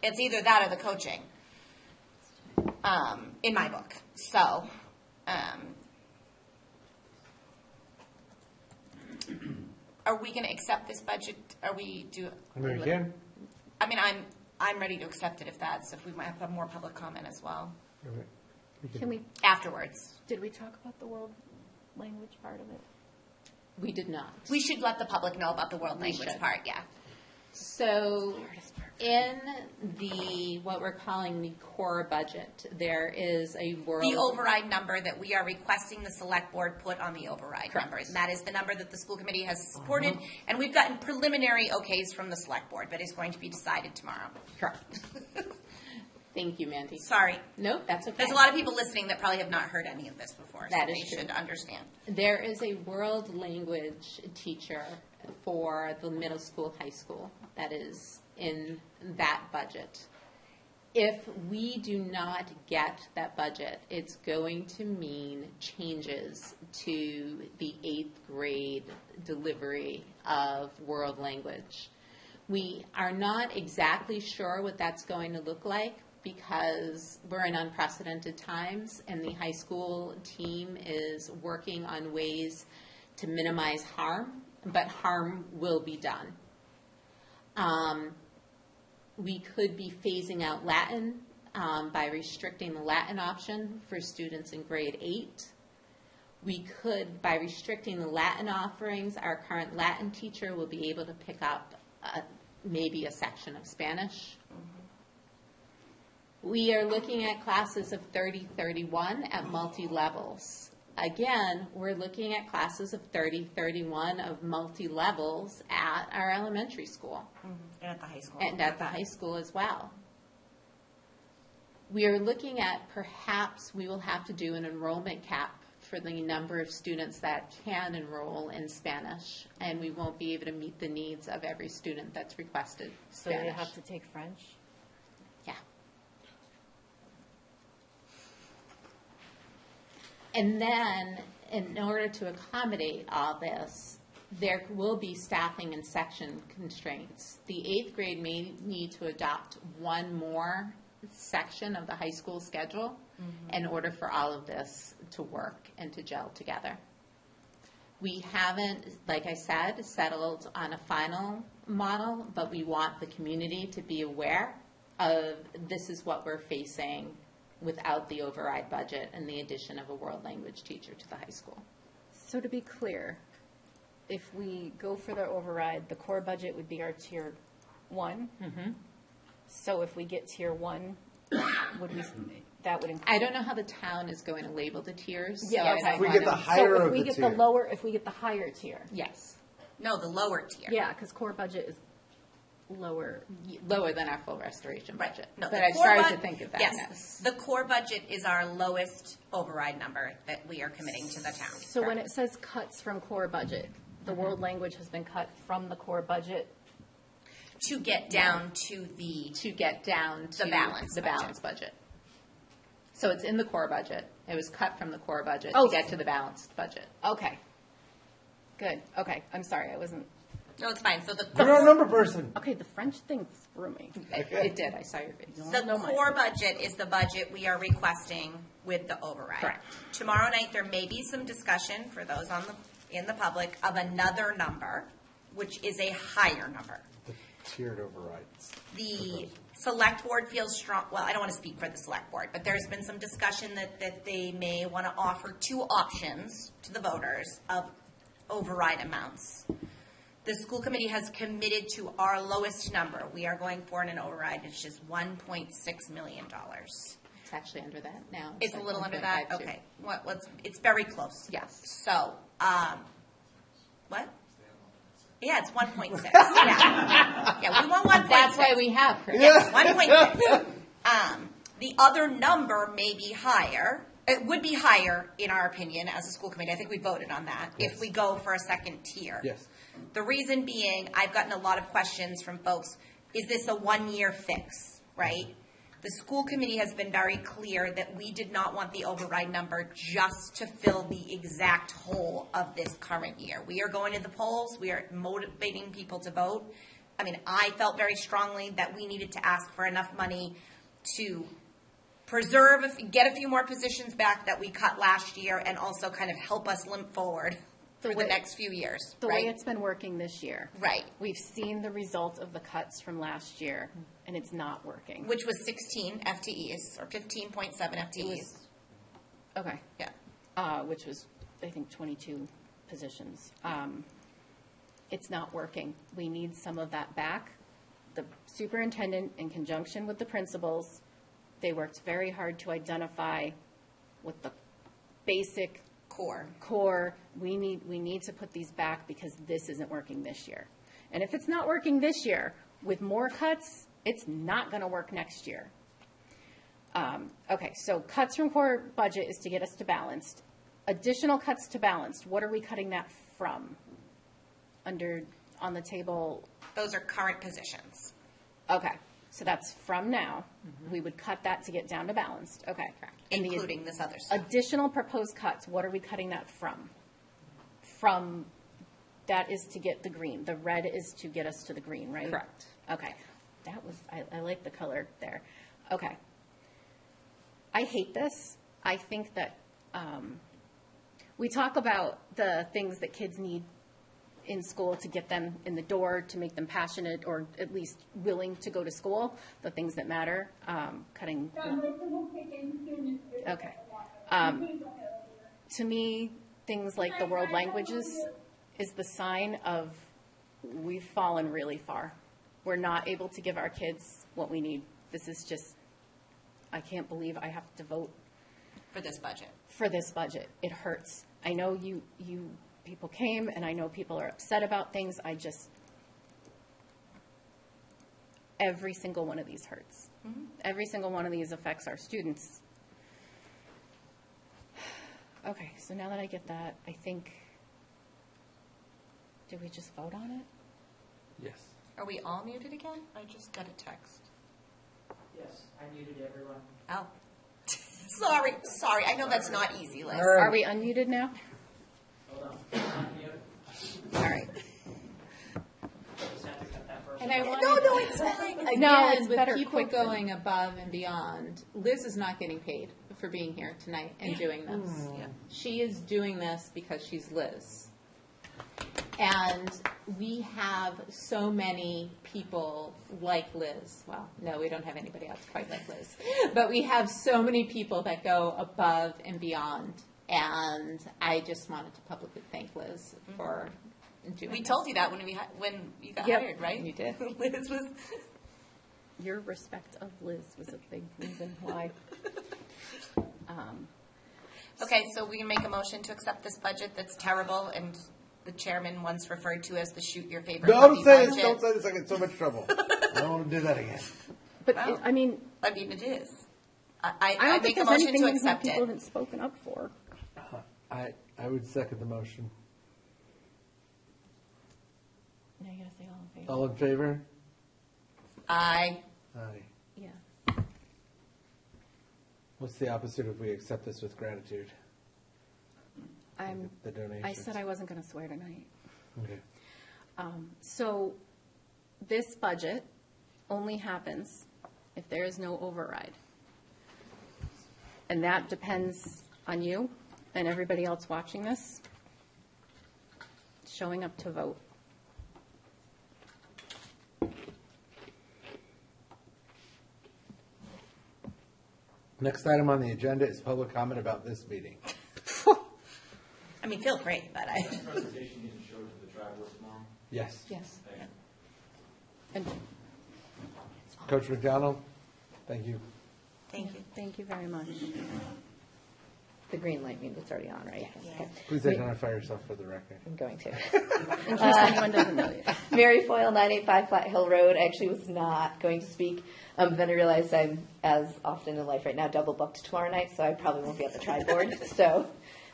it's either that or the coaching. In my book. So, are we going to accept this budget? Are we do? I mean, we can. I mean, I'm ready to accept it if we might have more public comment as well. Can we, Afterwards. did we talk about the world language part of it? We did not. We should let the public know about the world language should. part, yeah. So In the, what we're calling the core budget, there is a world. The override number that we are requesting the select board put on the override Correct. number. And that is the number that the school committee has supported, and we've gotten preliminary okays from the select board, but is going to be decided tomorrow. Correct. Thank you, Mandy. Sorry. Nope, that's okay. There's a lot of people listening that probably have not heard any of this before, so That they is true. should understand. There is a world language teacher for the middle school, high school, that is in that budget. If we do not get that budget, it's going to mean changes to the 8th grade delivery of world language. We are not exactly sure what that's going to look like because we're in unprecedented times and the high school team is working on ways to minimize harm, but harm will be done. We could be phasing out Latin by restricting the Latin option for students in grade 8. We could, by restricting the Latin offerings, our current Latin teacher will be able to pick up maybe a section of Spanish. We are looking at classes of 30-31 at multi-levels. Again, we're looking at classes of 30-31 of multi-levels at our elementary school. And at the high school. And at the high school as well. We are looking at perhaps we will have to do an enrollment cap for the number of students that can enroll in Spanish, and we won't be able to meet the needs of every student that's requested So Spanish. they have to take French? Yeah. And then, in order to accommodate all this, there will be staffing and section constraints. The 8th grade may need to adopt one more section of the high school schedule in order for all of this to work and to gel together. We haven't, like I said, settled on a final model, but we want the community to be aware of this is what we're facing without the override budget and the addition of a world language teacher to the high school. So to be clear, if we go for the override, the core budget would be our tier 1. So if we get tier 1, would we, that would include? I don't know how the town is going to label the tiers. Yeah, so I okay. don't If we wanna- get the higher So if of we the get tier. the lower, if we get the higher tier. Yes, No, the lower tier. Yeah, because core budget is lower. lower than our full restoration Right. budget. No, But the I've core started bud- to think of that. Yes, the core budget is our lowest override number that we are committing to the town. So when it says cuts from core budget, the world language has been cut from the core budget. To get down to the, To get down to balance the budget. balanced budget. So it's in the core budget. It was cut from the core budget Oh. to get to the balanced budget. Okay. Good, okay, I'm sorry, I wasn't, no, it's fine. So You're a number person. okay, the French thing threw me. It did, I saw your face. the core budget is the budget we are requesting with the override. Correct. Tomorrow night, there may be some discussion for those in the public of another number, which is a higher number. Tiered overrides. The select board feels strong, well, I don't want to speak for the select board, but there's been some discussion that they may want to offer 2 options to the voters of override amounts. The school committee has committed to our lowest number. We are going for an override, which is $1.6 million. It's actually under that now. It's a like little under that? 1.52. Okay. It's very close. Yes. So, what? Yeah, it's 1.6. Yeah. Yeah, we want 1.6. That's why we have her. Yes, 1.6. The other number may be higher. It would be higher, in our opinion, as a school committee. I think we voted on that, if we go for a second tier. Yes. The reason being, I've gotten a lot of questions from folks, is this a 1-year fix, right? The school committee has been very clear that we did not want the override number just to fill the exact hole of this current year. We are going to the polls. We are motivating people to vote. I mean, I felt very strongly that we needed to ask for enough money to preserve, get a few more positions back that we cut last year and also kind of help us limp forward for the next few years, The right? way it's been working this year. Right. We've seen the result of the cuts from last year, and it's not working. Which was 16 FTEs, or 15.7 FTEs. Okay. Yeah. Which was, I think, 22 positions. It's not working. We need some of that back. the superintendent, in conjunction with the principals, they worked very hard to identify what the basic core, we need to put these back because this isn't working this year. And if it's not working this year, with more cuts, it's not going to work next year. Okay, so cuts from core budget is to get us to balanced. Additional cuts to balanced, what are we cutting that from? On the table? Those are current positions. Okay, so that's from now. We would cut that to get down to balanced. Okay. And Including this other stuff. Additional proposed cuts, what are we cutting that from? From, that is to get the green. The red is to get us to the green, right? Correct. Okay. That was, I like the color there. Okay. I hate this. I think that we talk about the things that kids need in school to get them in the door, to make them passionate or at least willing to go to school, the things that matter, cutting. Okay. To me, things like the world languages is the sign of we've fallen really far. We're not able to give our kids what we need. This is just, I can't believe I have to vote For this budget. for this budget. It hurts. I know you people came, and I know people are upset about things. Every single one of these hurts. Every single one of these affects our students. Okay, so now that I get that, I think, did we just vote on it? Yes. Are we all muted again? I just got a text. Yes, I muted everyone. Oh. Sorry. I know that's not easy, Liz. Are we unmuted now? Hold on. Unmute. All right. Just have to cut that first. And I wanted, No, it's fine. again, No, it's with better people quick than- going above and beyond, Liz is not getting paid for being here tonight and doing this. She is doing this because she's Liz. And we have so many people like Liz. Well, no, we don't have anybody else quite like Liz. But we have so many people that go above and beyond. And I just wanted to publicly thank Liz for doing We this. told you that when you got Yep. hired, right? You did. Liz was. Your respect of Liz was a big reason why. Okay, so we can make a motion to accept this budget that's terrible and the chairman once referred to as the shoot your favorite Don't puppy say this. budget. Don't say this. I get so much trouble. I don't want to do that again. But, Wow. I mean, it is. I I don't think make a there's motion anything to that accept people it. haven't spoken up for. I would second the motion. Now you gotta say all in favor. All in favor? Aye. Aye. Yeah. What's the opposite if we accept this with gratitude? The donations. I said I wasn't gonna swear tonight. Okay. So this budget only happens if there is no override. And that depends on you and everybody else watching this, showing up to vote. Next item on the agenda is public comment about this meeting. I mean, feel free, but I. Presentation you can show to the tribe board tomorrow. Yes. Yes. And Coach McDonald, thank you. Thank you. thank you very much. The green light means it's already on, right? Okay. Please identify yourself for the record. I'm going to. In case anyone doesn't know you. Mary Foyle, 985 Flat Hill Road. I actually was not going to speak. Then I realized I'm, as often in life right now, double booked tomorrow night, so I probably won't be at the tri board. So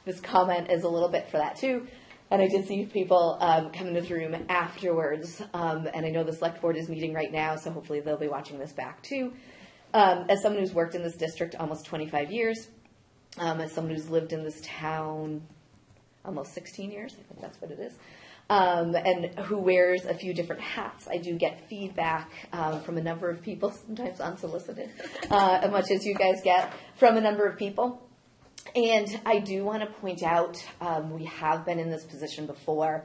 this comment is a little bit for that too. And I did see people come into the room afterwards. And I know the select board is meeting right now, so hopefully they'll be watching this back too. As someone who's worked in this district almost 25 years, as someone who's lived in this town almost 16 years, I think that's what it is, and who wears a few different hats. I do get feedback from a number of people, sometimes unsolicited, much as you guys get from a number of people. And I do want to point out, we have been in this position before.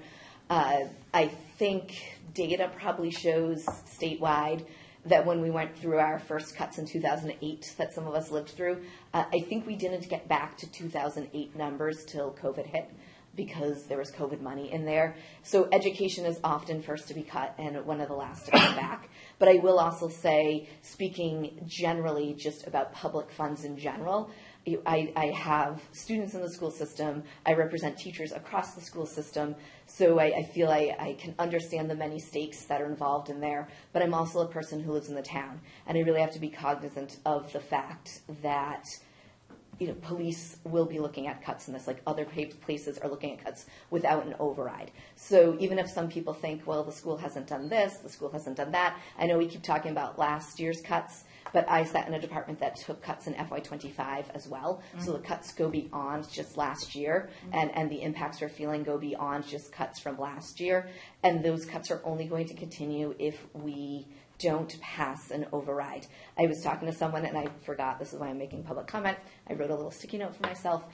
I think data probably shows statewide that when we went through our first cuts in 2008 that some of us lived through, I think we didn't get back to 2008 numbers till COVID hit. because there was COVID money in there. So education is often first to be cut and one of the last to come back. But I will also say, speaking generally just about public funds in general, I have students in the school system. I represent teachers across the school system. So I feel I can understand the many stakes that are involved in there. But I'm also a person who lives in the town. And I really have to be cognizant of the fact that police will be looking at cuts in this, like other places are looking at cuts without an override. So even if some people think, well, the school hasn't done this, the school hasn't done that. I know we keep talking about last year's cuts, but I sat in a department that took cuts in FY25 as well. Mm-hmm. So the cuts go beyond just last year, and the impacts we're feeling go beyond just cuts from last year. And those cuts are only going to continue if we don't pass an override. I was talking to someone and I forgot, this is why I'm making public comment. I wrote a little sticky note for myself.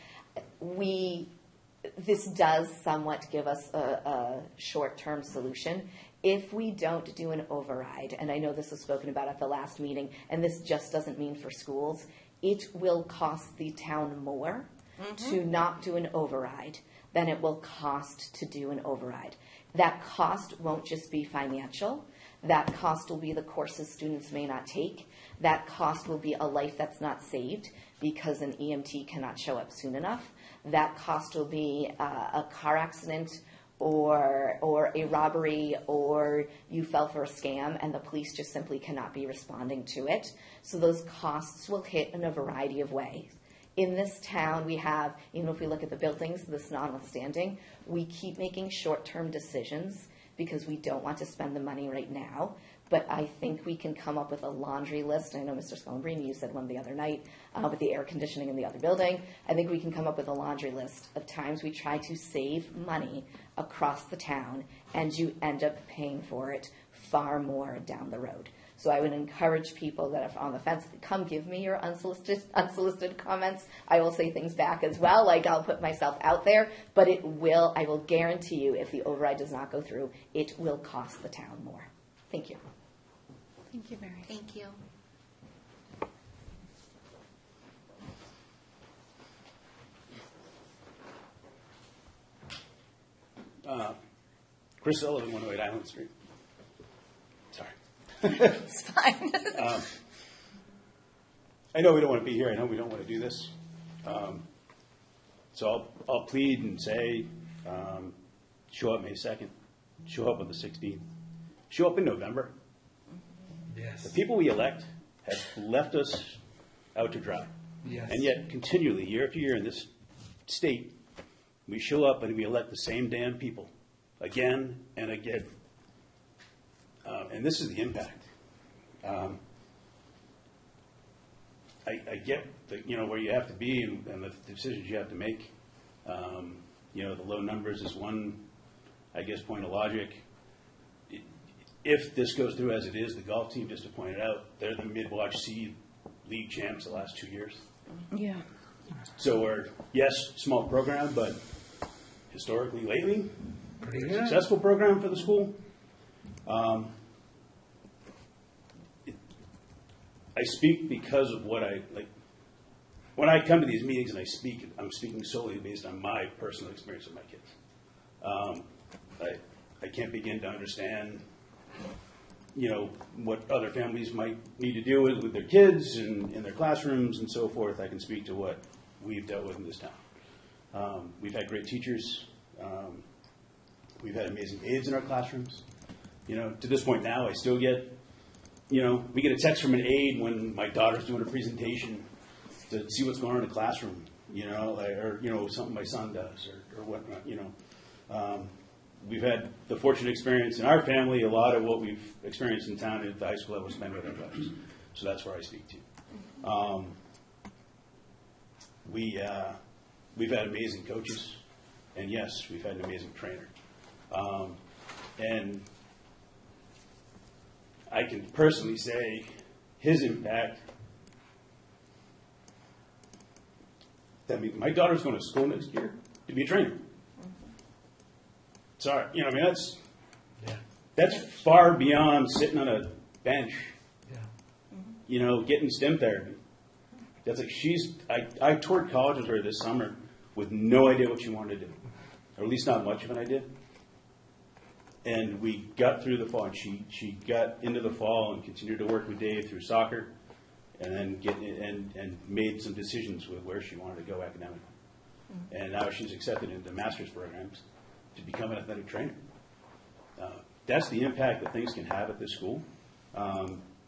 This does somewhat give us a short-term solution. If we don't do an override, and I know this was spoken about at the last meeting, and this just doesn't mean for schools, it will cost the town more to not do an override than it will cost to do an override. That cost won't just be financial. That cost will be the courses students may not take. That cost will be a life that's not saved because an EMT cannot show up soon enough. That cost will be a car accident or a robbery, or you fell for a scam and the police just simply cannot be responding to it. So those costs will hit in a variety of ways. In this town, we have, even if we look at the buildings, this notwithstanding, we keep making short-term decisions because we don't want to spend the money right now. But I think we can come up with a laundry list. I know Mr. Scullenbrini, you said one the other night with the air conditioning in the other building. I think we can come up with a laundry list of times we try to save money across the town and you end up paying for it far more down the road. So I would encourage people that are on the fence, come give me your unsolicited comments. I will say things back as well, like I'll put myself out there, but I will guarantee you if the override does not go through, it will cost the town more. Thank you. Thank you, Mary. Thank you. Chris Sullivan, 108 Island Street. Sorry. It's fine. I know we don't want to be here. I know we don't want to do this. So I'll plead and say, show up May 2nd. Show up on the 16th. Show up in November. Yes. The people we elect have left us out to dry. Yes. And yet, continually, year after year in this state, we show up and we elect the same damn people again and again. And this is the impact. I get where you have to be and the decisions you have to make. The low numbers is one, I guess, point of logic. If this goes through as it is, the golf team, just to point it out, they're the Midwatch C League champs the last 2 years. Yeah. So we're, yes, small program, but historically lately, Pretty good. successful program for the school. I speak because of what I like. When I come to these meetings and I speak, I'm speaking solely based on my personal experience with my kids. I can't begin to understand, what other families might need to deal with their kids and in their classrooms and so forth. I can speak to what we've dealt with in this town. We've had great teachers. We've had amazing aides in our classrooms. To this point now, I still get, we get a text from an aide when my daughter's doing a presentation to see what's going on in the classroom, or something my son does or whatnot, We've had the fortunate experience in our family, a lot of what we've experienced in town at the high school level spent with our daughters. So that's where I speak to. We've had amazing coaches, and yes, we've had an amazing trainer. And I can personally say his impact. That means my daughter's going to school next year to be a trainer. Sorry, that's far beyond sitting on a bench, getting STEM therapy. That's like I toured college with her this summer with no idea what she wanted to do. or at least not much of an idea. And we got through the fall, and she got into the fall and continued to work with Dave through soccer, and then and made some decisions with where she wanted to go academically. And now she's accepted into master's programs to become an athletic trainer. That's the impact that things can have at this school.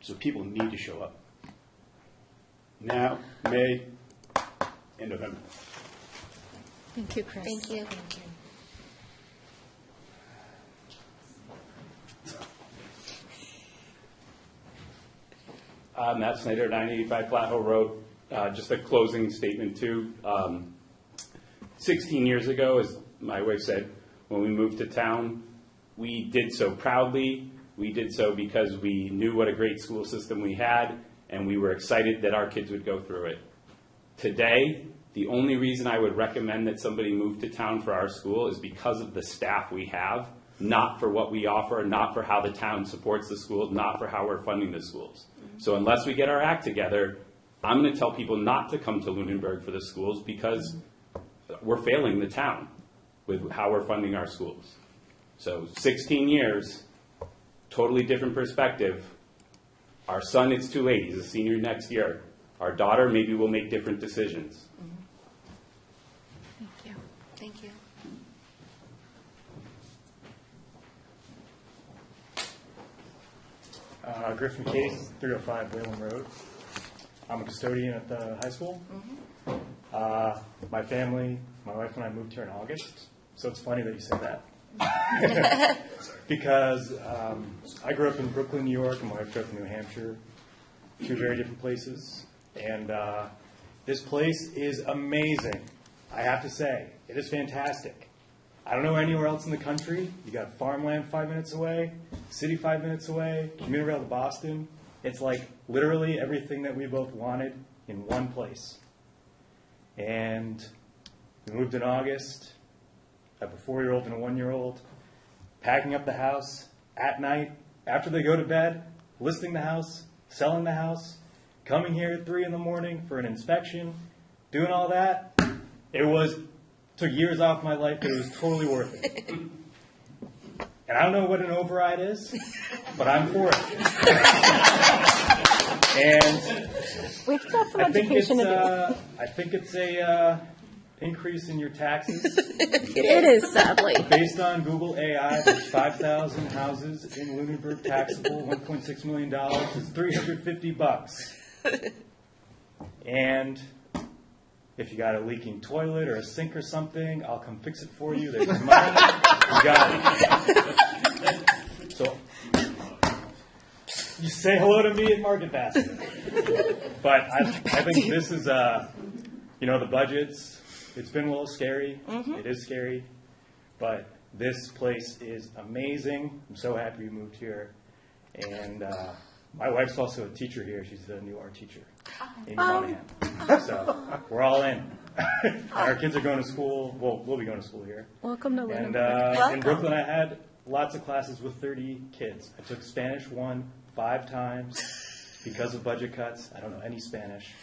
So people need to show up. Now, May, and November. Thank you, Chris. Thank you. Matt Snyder, 985 Flat Hill Road. Just a closing statement too. 16 years ago, as my wife said, when we moved to town, we did so proudly. We did so because we knew what a great school system we had, and we were excited that our kids would go through it. Today, the only reason I would recommend that somebody move to town for our school is because of the staff we have, not for what we offer, not for how the town supports the schools, not for how we're funding the schools. So unless we get our act together, I'm going to tell people not to come to Lunenburg for the schools because we're failing the town with how we're funding our schools. So 16 years, totally different perspective. Our son, it's too late. He's a senior next year. Our daughter, maybe we'll make different decisions. Thank you. Thank you. Griffin Case, 305 Whalen Road. I'm a custodian at the high school. My family, my wife and I moved here in August, so it's funny that you say that. Because I grew up in Brooklyn, New York, and my wife grew up in New Hampshire, two very different places. And this place is amazing, I have to say. It is fantastic. I don't know anywhere else in the country. You got farmland 5 minutes away, city 5 minutes away, commuter rail to Boston. It's like literally everything that we both wanted in one place. And we moved in August. I have a 4-year-old and a 1-year-old. Packing up the house at night after they go to bed, listing the house, selling the house, coming here at 3 in the morning for an inspection, doing all that. Took years off my life, but it was totally worth it. And I don't know what an override is, but I'm for it. And We've got some education to do. I think it's a increase in your taxes. It is, sadly. Based on Google AI, there's 5,000 houses in Lunenburg taxable, $1.6 million is $350. And if you got a leaking toilet or a sink or something, I'll come fix it for you. There's money. You got it. So you say hello to me at Market Basket. But I think this is, the budgets, it's been a little scary. It is scary. But this place is amazing. I'm so happy we moved here. And my wife's also a teacher here. She's a new art teacher in Nottingham. So we're all in. Our kids are going to school. Well, we'll be going to school here. Welcome to And Lunenburg. in Brooklyn, I had lots of classes with 30 kids. I took Spanish 1 5 times because of budget cuts. I don't know any Spanish.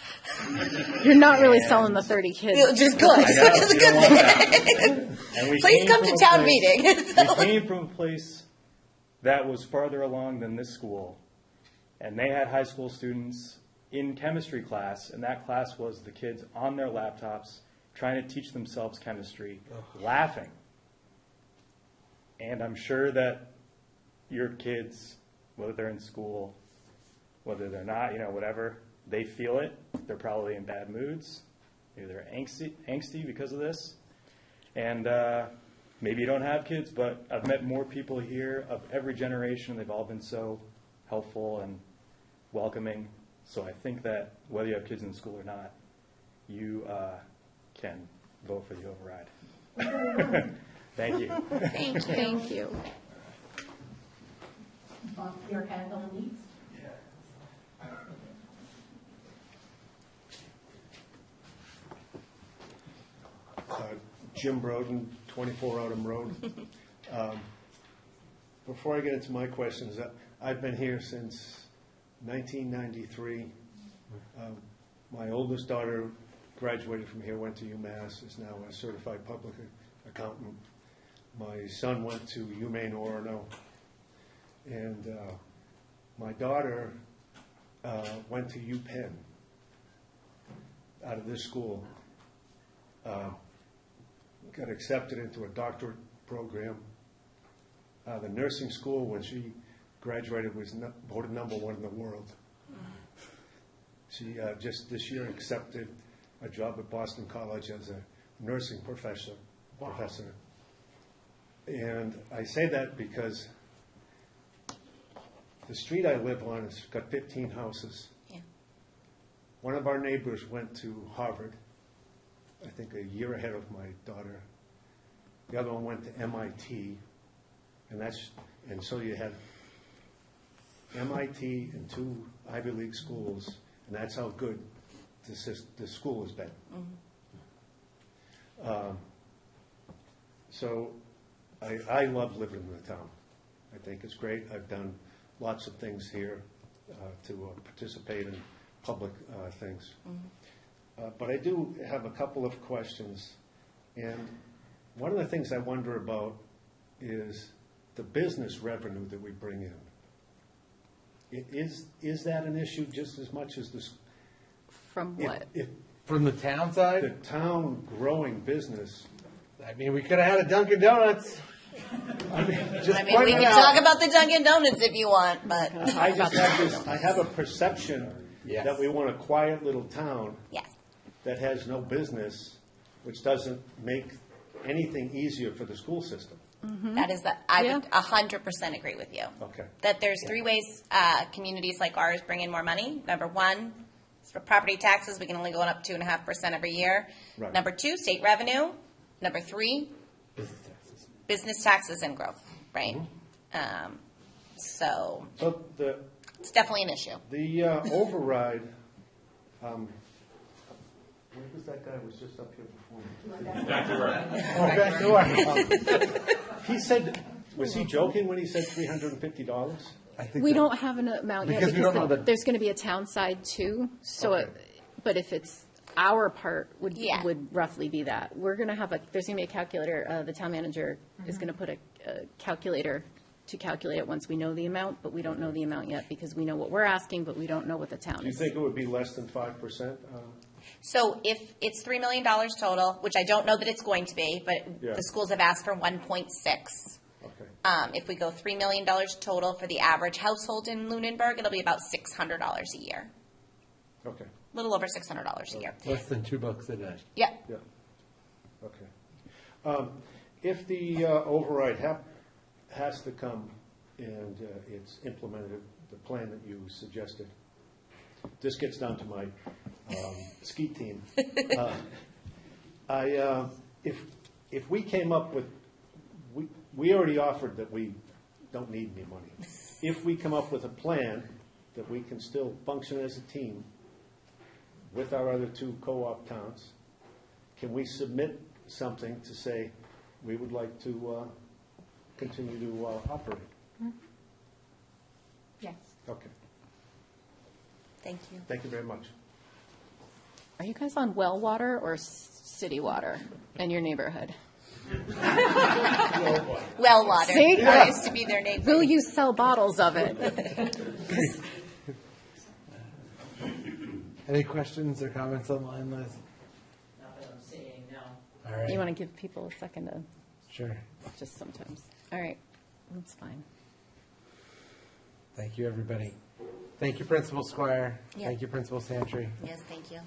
You're not really selling the 30 kids. Just good. It's a good thing. Please come to town meeting. We came from a place that was farther along than this school, and they had high school students in chemistry class, and that class was the kids on their laptops trying to teach themselves chemistry, laughing. And I'm sure that your kids, whether they're in school, whether they're not, whatever, they feel it. They're probably in bad moods. Maybe they're angsty because of this. And maybe you don't have kids, but I've met more people here of every generation. They've all been so helpful and welcoming. So I think that whether you have kids in school or not, you can vote for the override. Thank you. Thank you. Thank you. Your hand on the knees. Jim Broden, 24 Odom Road. Before I get into my questions, I've been here since 1993. My oldest daughter graduated from here, went to UMass, is now a certified public accountant. My son went to UMaine Orono, and my daughter went to UPenn out of this school. Got accepted into a doctorate program. The nursing school, when she graduated, was voted #1 in the world. She just this year accepted a job at Boston College as a nursing professor. And I say that because the street I live on has got 15 houses. Yeah. One of our neighbors went to Harvard, I think a year ahead of my daughter. The other one went to MIT, and so you had MIT and 2 Ivy League schools, and that's how good the school has been. So I love living in the town. I think it's great. I've done lots of things here to participate in public things. But I do have a couple of questions. And one of the things I wonder about is the business revenue that we bring in. Is that an issue just as much as this? From what? From the town side? The town growing business. I mean, we could have had a Dunkin' Donuts. I mean, we can talk about the Dunkin' Donuts if you want, but. I have a perception Yes. that we want a quiet little town Yes. that has no business, which doesn't make anything easier for the school system. That is I would 100% agree with you. Okay. That there's 3 ways communities like ours bring in more money. Number 1, for property taxes, we can only go up 2.5% every year. Right. Number 2, state revenue. Number 3, business taxes and growth, right? So it's definitely an issue. The override, where was that guy who was just up here before me? Back to work. He said, was he joking when he said $350? I think We that- don't have an amount yet Because we don't know because the- there's going to be a town side too. So, Okay. but if it's our part would Yeah. roughly be that. We're going to have there's going to be a calculator. The town manager is going to put a calculator to calculate it once we know the amount, but we don't know the amount yet because we know what we're asking, but we don't know what the town Do you is. think it would be less than 5%? So if it's $3 million total, which I don't know that it's going to be, but Yeah. the schools have asked for 1.6. Okay. If we go $3 million total for the average household in Lunenburg, it'll be about $600 a year. Okay. A little over $600 a year. Less than $2 a day. Yeah. Yeah. Okay. If the override has to come and it's implemented, the plan that you suggested, this gets down to my ski team. If we came up with, we already offered that we don't need any money. If we come up with a plan that we can still function as a team with our other 2 co-op towns, can we submit something to say we would like to continue to operate? Yes. Okay. Thank you. Thank you very much. Are you guys on well water or city water in your neighborhood? Well water. See? That used to be their name. Will you sell bottles of it? Any questions or comments online, Liz? Not that I'm seeing, no. All right. You want to give people a second to, Sure. just sometimes. All right, that's fine. Thank you, everybody. Thank you, Principal Squire. Yeah. Thank you, Principal Santry. Yes, thank you.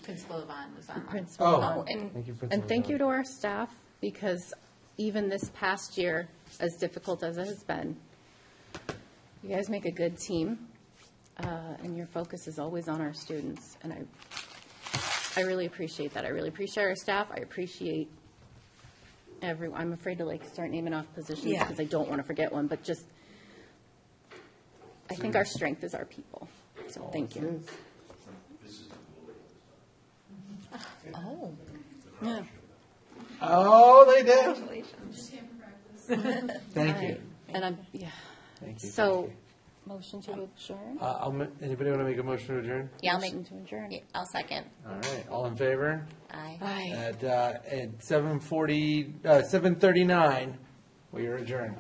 Principal Yvonne was online. Principal Oh, Yvonne. and thank you, Principal. And thank you Yvonne. to our staff, because even this past year, as difficult as it has been, you guys make a good team, and your focus is always on our students, and I really appreciate that. I really appreciate our staff. I appreciate everyone. I'm afraid to start naming off positions Yeah. because I don't want to forget one, but just, I think our strength is our people. So thank you. Oh. Yeah. Oh, they did. Thank All you. right. And I'm, yeah. Thank you. So, motion to adjourn? Anybody want to make a motion to adjourn? Yeah, I'll make. Motion to adjourn. Yeah, I'll second. All right. All in favor? Aye. Aye. At 7:39, We are adjourned.